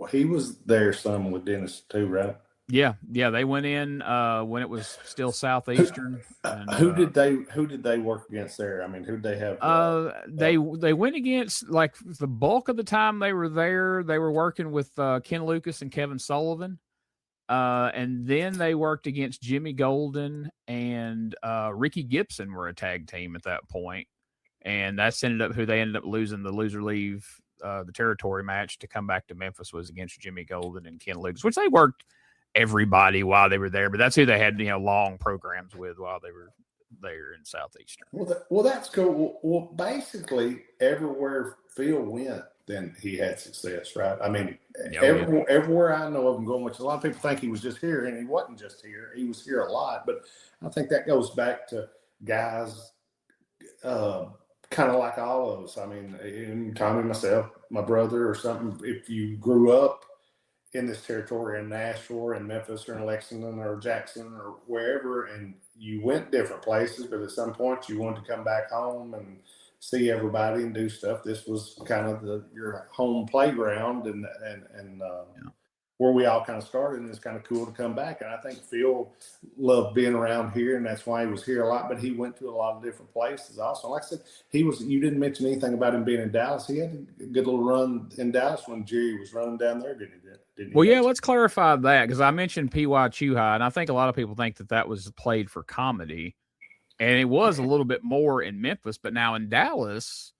He was there some with Dennis too, right? Yeah, they went in when it was still Southeastern. And, who did they work against there? I mean, who did they have? They went against, like, the bulk of the time they were there. They were working with Ken Lucas and Kevin Sullivan, and then they worked against Jimmy Golden and Ricky Gibson were a tag team at that point, and that's who they ended up losing the loser leave the territory match to come back to Memphis was against Jimmy Golden and Ken Lucas, which they worked everybody while they were there, but that's who they had long programs with while they were there in Southeastern. Well, that's cool. Well, basically everywhere Phil went, then he had success, right? I mean, Yeah, everywhere I know of him going, which a lot of people think he was just here, and he wasn't just here. He was here a lot. But I think that goes back to guys kind of like all of us. I mean, Tommy, myself, my brother or something, if you grew up in this territory in Nashville or in Memphis or in Lexington or Jackson or wherever, and you went different places, but at some point you wanted to come back home and see everybody and do stuff. This was kind of your home playground and where we all kind of started, and it's kind of cool to come back. And I think Phil loved being around here, and that's why he was here a lot, but he went to a lot of different places also. Like I said, you didn't mention anything about him being in Dallas. He had a good little run in Dallas when Jerry was running down there, didn't he? Well, yeah, let's clarify that, because I mentioned P.Y. Chuhai, and I think a lot of people think that was played for comedy, and it was a little bit more in Memphis, but now in Dallas,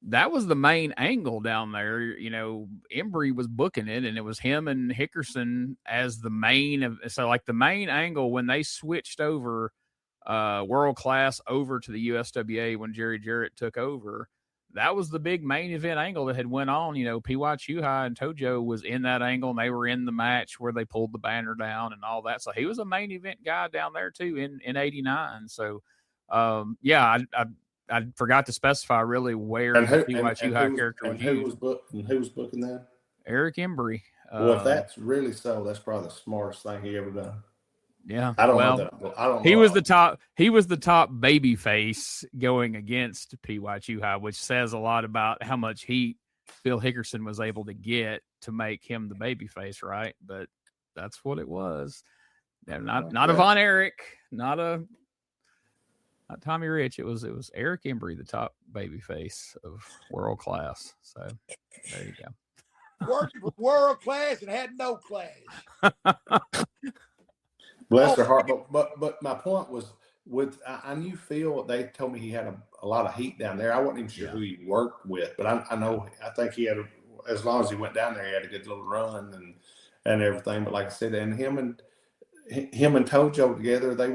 that was the main angle down there. You know, Embry was booking it, and it was him and Hickerson as the main. So, like, the main angle when they switched over World Class over to the USWA when Jerry Jarrett took over, that was the big main event angle that had went on. You know, P.Y. Chuhai and Tojo was in that angle, and they were in the match where they pulled the banner down and all that. So he was a main event guy down there too in '89. So, yeah, I forgot to specify really where the P.Y. Chuhai character was used. Who was booking that? Eric Embry. Well, if that's really so, that's probably the smartest thing he ever done. Yeah, I don't know. He was the top baby face going against P.Y. Chuhai, which says a lot about how much heat Phil Hickerson was able to get to make him the baby face, right? But that's what it was. Not a Von Erich, not Tommy Rich. It was Eric Embry, the top baby face of World Class. So there you go. Working for World Class and had no class. Bless their heart. But my point was, I knew Phil. They told me he had a lot of heat down there. I wasn't even sure who he worked with, but I think he had as long as he went down there, he had a good little run and everything. But like I said, and him and Tojo together, they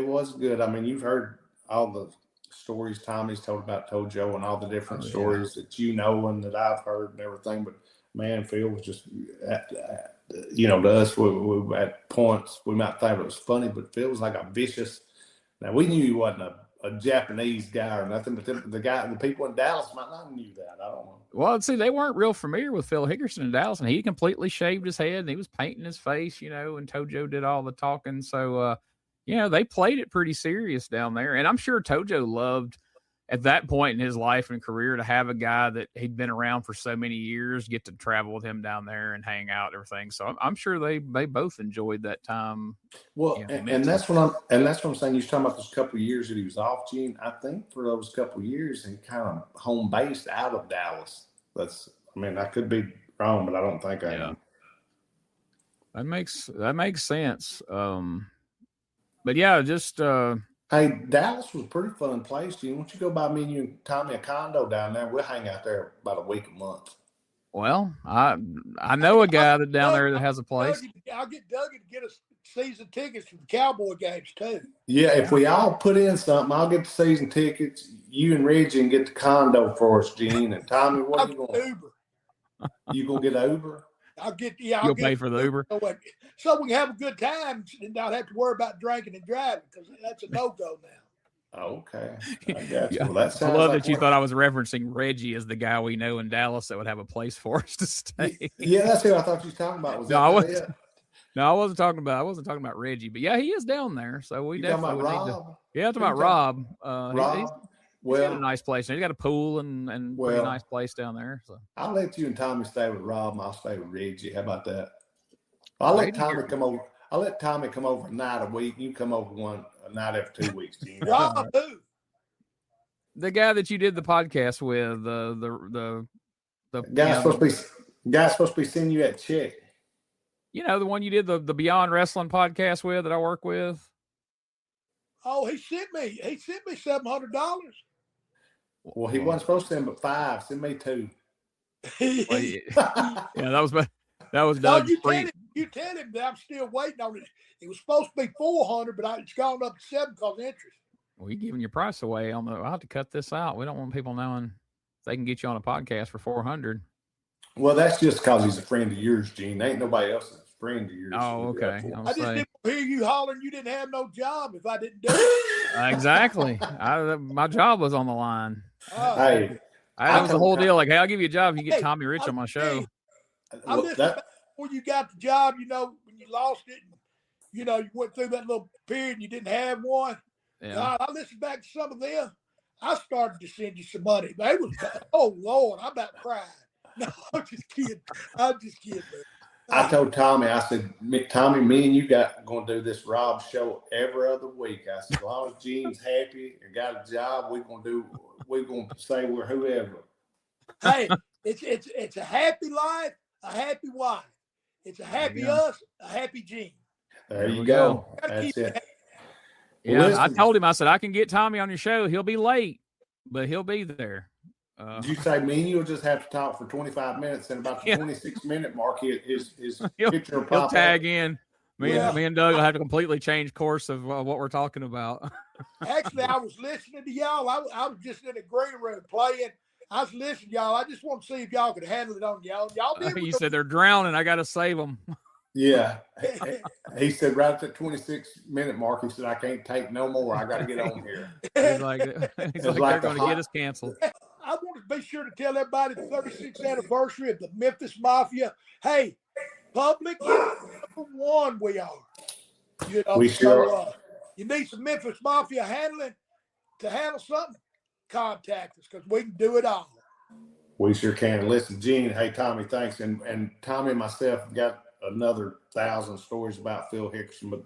was good. I mean, you've heard all the stories Tommy's told about Tojo and all the different stories that you know and that I've heard and everything. But man, Phil was just to us, we at points we might think it was funny, but Phil was like a vicious. Now we knew he wasn't a Japanese guy or nothing, but the people in Dallas might not knew that. I don't know. Well, see, they weren't real familiar with Phil Hickerson in Dallas, and he completely shaved his head and he was painting his face, and Tojo did all the talking. So, they played it pretty serious down there, and I'm sure Tojo loved at that point in his life and career to have a guy that he'd been around for so many years, get to travel with him down there and hang out and everything. So I'm sure they both enjoyed that time. Well, and that's what I'm saying. You're talking about those couple of years that he was off, Gene. I think for those couple of years he kind of home based out of Dallas. I could be wrong, but I don't think I am. That makes sense. But yeah, just hey, Dallas was a pretty fun place, Gene. Why don't you go buy me and you and Tommy a condo down there? We'll hang out there about a week a month. Well, I know a guy that down there that has a place. I'll get Dougie to get us season tickets to the Cowboy games too. Yeah, if we all put in something, I'll get the season tickets. You and Reggie can get the condo for us, Gene. And Tommy, what are you going? Uber. You gonna get an Uber? You'll pay for the Uber, so we can have a good time and not have to worry about drinking and driving, because that's a no-go now. Okay, I got you. Well, I love that you thought I was referencing Reggie as the guy we know in Dallas that would have a place for us to stay. Yeah, that's who I thought you were talking about. I wasn't talking about Reggie, but yeah, he is down there. So we definitely talking about Rob? Yeah, talking about Rob. Rob. He's got a nice place. He's got a pool and pretty nice place down there. So I'll let you and Tommy stay with Rob, and I'll stay with Reggie. How about that? I'll let Tommy come over. I'll let Tommy come over a night a week. You come over a night every 2 weeks. Rob, who? The guy that you did the podcast with, the guy's supposed to be seeing you at Chick. The one you did the Beyond Wrestling podcast with that I work with. Oh, he sent me $700. Well, he wasn't supposed to send but $5. Send me $2. Yeah, that was Doug. You tell him that I'm still waiting on it. It was supposed to be $400, but it's gone up to $7 because of interest. Well, you're giving your price away. I'll have to cut this out. We don't want people knowing they can get you on a podcast for $400. Well, that's just because he's a friend of yours, Gene. Ain't nobody else's friend of yours. Oh, okay. I just didn't hear you hollering you didn't have no job if I didn't do it. Exactly. My job was on the line. Hey, that was the whole deal. Like, hey, I'll give you a job if you get Tommy Rich on my show. I listened back when you got the job, when you lost it, and, you went through that little period and you didn't have one. Yeah. God, I listened back to some of them. I started to send you some money. They was, oh, Lord, I about cried. No, I'm just kidding. I told Tommy, I said, Tommy, me and you going to do this Rob show every other week. I said, as long as Gene's happy and got a job, we're going to say we're whoever. Hey, it's a happy life, a happy wife. It's a happy us, a happy Gene. There you go. That's it. Yeah, I told him, I said, I can get Tommy on your show. He'll be late, but he'll be there. Did you say me and you'll just have to talk for 25 minutes, and about the 26-minute mark, his picture will pop he'll tag up. In. Me and Doug will have to completely change course of what we're talking about. Actually, I was listening to y'all. I was just in the green room playing. I was listening to y'all. I just want to see if y'all could handle it on y'all. You said they're drowning. I got to save them. Yeah. He said right at the 26-minute mark, he said, I can't take no more. I got to get on here. He's like they're going to get us canceled. I want to be sure to tell everybody the 36th anniversary of the Memphis Mafia. Hey, public, number one we are. We sure are. You need some Memphis Mafia to handle something, contact us because we can do it all. We sure can. Listen, Gene, hey, Tommy, thanks. And Tommy and myself got another 1,000 stories about Phil Hickerson, but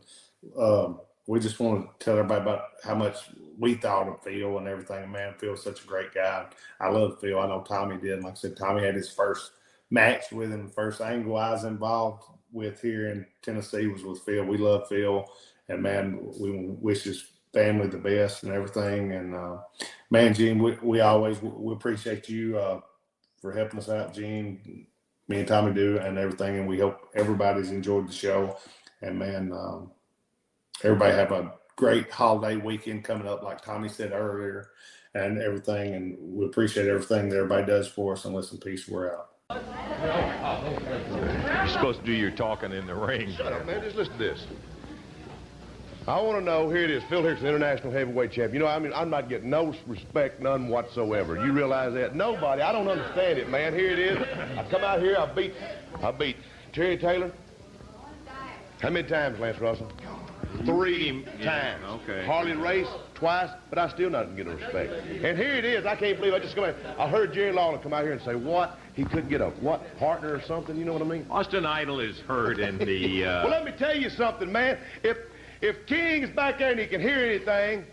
we just want to tell everybody about how much we thought of Phil and everything. Man, Phil's such a great guy. I love Phil. I know Tommy did. And like I said, Tommy had his first match with him. The first angle I was involved with here in Tennessee was with Phil. We love Phil. And, man, we wish his family the best and everything. And, man, Gene, we appreciate you for helping us out, Gene. Me and Tommy do and everything. And we hope everybody's enjoyed the show. And, man, everybody have a great holiday weekend coming up, like Tommy said earlier, and everything. And we appreciate everything that everybody does for us. And listen, peace, we're out. You're supposed to do your talking in the ring. Shut up, man. Just listen to this. I want to know, here it is, Phil Hickerson, international heavyweight champion. I'm not getting no respect, none whatsoever. You realize that? Nobody. I don't understand it, man. Here it is. I come out here, I beat Terry Taylor. How many times, Lance Russell? 3 times. Okay. Harley Race twice, but I still not get a respect. And here it is. I can't believe I just come out. I heard Jerry Lawler come out here and say, what? He couldn't get a partner or something. You know what I mean? Austin Idol is heard in the. Well, let me tell you something, man. If King's back there and he can hear anything,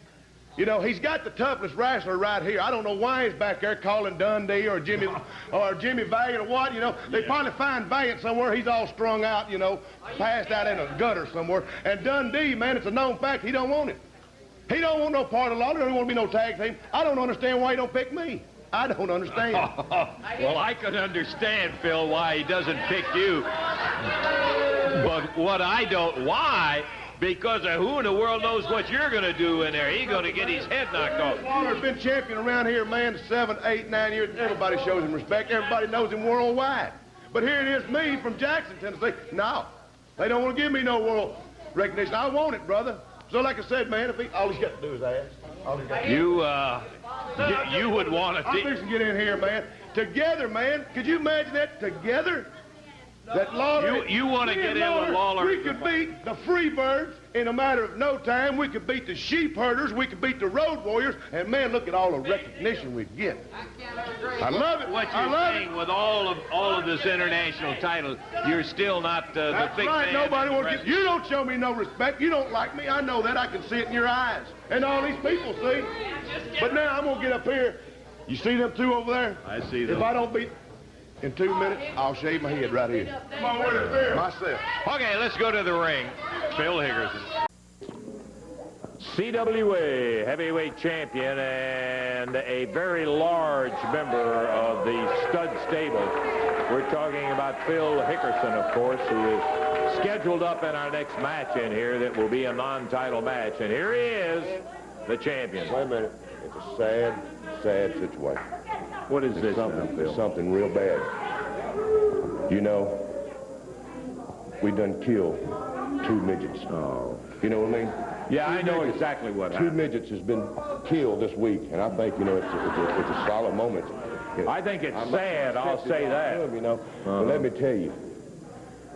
he's got the toughest wrestler right here. I don't know why he's back there calling Dundee or Jimmy Valiant or what. They probably find Valiant somewhere. He's all strung out, passed out in a gutter somewhere. And Dundee, man, it's a known fact he don't want it. He don't want no part of Lawler. He don't want to be no tag team. I don't understand why he don't pick me. I don't understand. Well, I could understand, Phil, why he doesn't pick you. But what I don't, why? Because who in the world knows what you're going to do in there? He's going to get his head knocked off. Lawler's been champion around here, man, 7, 8, 9 years. Everybody shows him respect. Everybody knows him worldwide. But here it is, me from Jackson, Tennessee. No, they don't want to give me no world recognition. I want it, brother. So like I said, man, all he's got to do is ask. You would want to. I'm fixing to get in here, man. Together, man. Could you imagine that? Together? That Lawler, you want to get in with Lawler? We could beat the Freebirds in a matter of no time. We could beat the Sheep Herders. We could beat the Road Warriors. And man, look at all the recognition we'd get. I love it. What you're saying with all of this international title, you're still not the That's big right. fan. Nobody wants to. You don't show me no respect. You don't like me. I know that. I can see it in your eyes. And all these people see. But now I'm gonna get up here. You see them two over there? I see them. If I don't beat. In 2 minutes, I'll shave my head right here. Come on, with it there. Myself. Okay, let's go to the ring. Phil Hickerson. CWA heavyweight champion and a very large member of the stud stable. We're talking about Phil Hickerson, of course, who is scheduled up in our next match in here that will be a non-title match. And here he is, the champion. Wait a minute. It's a sad, sad situation. What is this, Phil? Something real bad. You know, we done killed 2 midgets. Oh. You know what I mean? Yeah, I know exactly what 2 happened. midgets has been killed this week, and I think, you know, it's a solid moment. I think it's sad, I'll say that. You know, but let me tell you,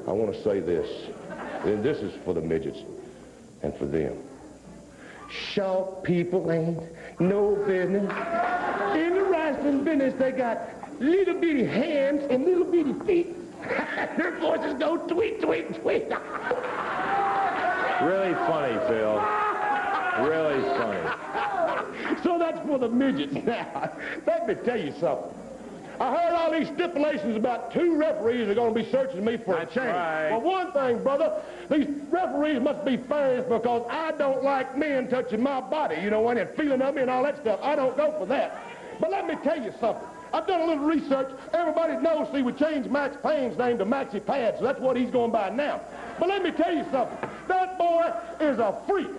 I want to say this, and this is for the midgets and for them. Short people ain't no business. In the wrestling business, they got little bitty hands and little bitty feet. Their voices go tweet, tweet, tweet. Really funny, Phil. Really funny. So that's for the midgets. Now, let me tell you something. I heard all these stipulations about 2 referees are going to be searching me for a change. Right. Well, one thing, brother, these referees must be fair because I don't like men touching my body, you know, and feeling of me and all that stuff. I don't go for that. But let me tell you something. I've done a little research. Everybody knows, see, we changed Max Payne's name to Maxie Pad, so that's what he's going by now. But let me tell you something. That boy is a freak.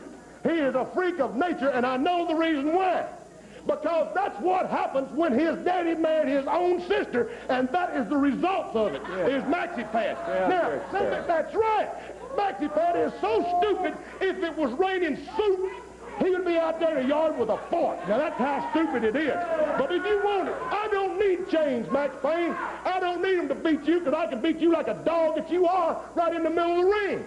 He is a freak of nature, and I know the reason why. Because that's what happens when his daddy married his own sister, and that is the result of it, is Maxie Pad. Now, that's right. Maxie Pad is so stupid, if it was raining soup, he would be out there in the yard with a fork. Now, that's how stupid it is. But if you want it, I don't need chains, Max Payne. I don't need them to beat you, because I can beat you like a dog that you are right in the middle of the ring.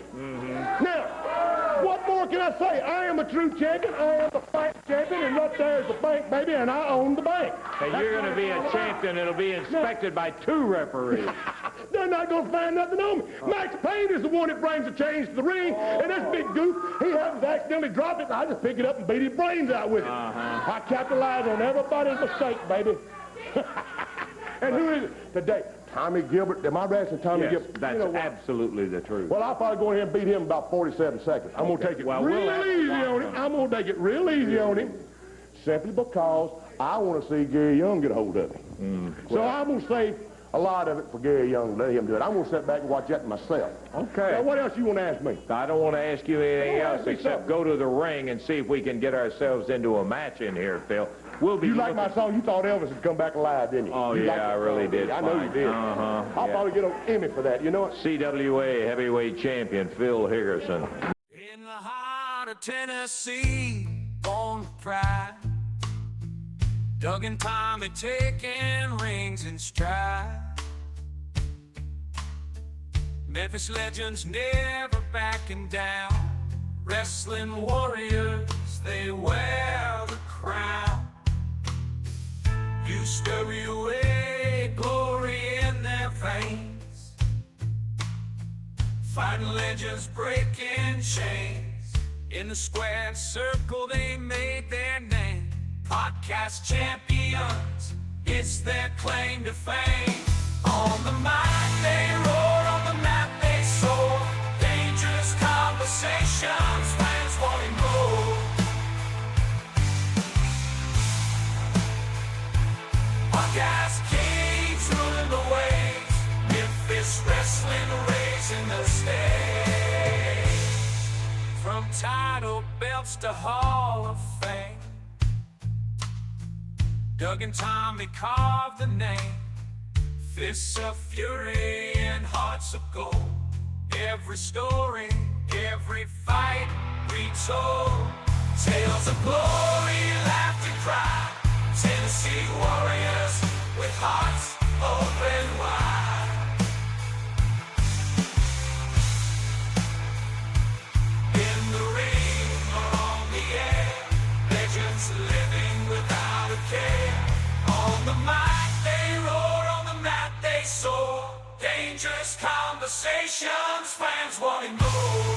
Now, what more can I say? I am a true champion. I am the fight champion, and right there's the bank, baby, and I own the bank. And you're going to be a champion. It'll be inspected by 2 referees. They're not going to find nothing on me. Max Payne is the one that brings the chains to the ring, and this big goof, he happens to accidentally drop it, and I just pick it up and beat his brains out with it. I capitalize on everybody's mistake, baby. And who is it today? Tommy Gilbert. Am I wrestling Tommy Gilbert? That's absolutely the truth. Well, I'll probably go ahead and beat him in about 47 seconds. I'm going to take it real easy on him. I'm going to take it real easy on him simply because I want to see Gary Young get a hold of him. So I'm going to save a lot of it for Gary Young. Let him do it. I'm going to sit back and watch that myself. Okay. Now, what else you want to ask me? I don't want to ask you anything else ask me except something. go to the ring and see if we can get ourselves into a match in here, Phil. We'll be You like my song? You thought Elvis would come back alive, didn't you? Oh, You liked yeah, I that really song, did. I know you did. I'll probably get an Emmy for that. You know what? CWA heavyweight champion Phil Hickerson. In the heart of Tennessee, born with pride. Doug and Tommy taking rings in stride. Memphis legends never backing down. Wrestling warriors, they wear the crown. You scurry away, glory in their veins. Fighting legends breaking chains. In the square circle they made their name. Podcast champions, it's their claim to fame. On the mic they roar, on the map they soar. Dangerous conversations, fans wanting more. Podcast kings ruling the waves. Memphis wrestling raising the stakes. From title belts to Hall of Fame, Doug and Tommy carved the name. Fists of fury and hearts of gold. Every story, every fight retold. Tales of glory, laughter, cry. Tennessee warriors with hearts open wide. In the ring or on the air, legends living without a care. On the mic they roar, on the mat they soar. Dangerous conversations, fans wanting more.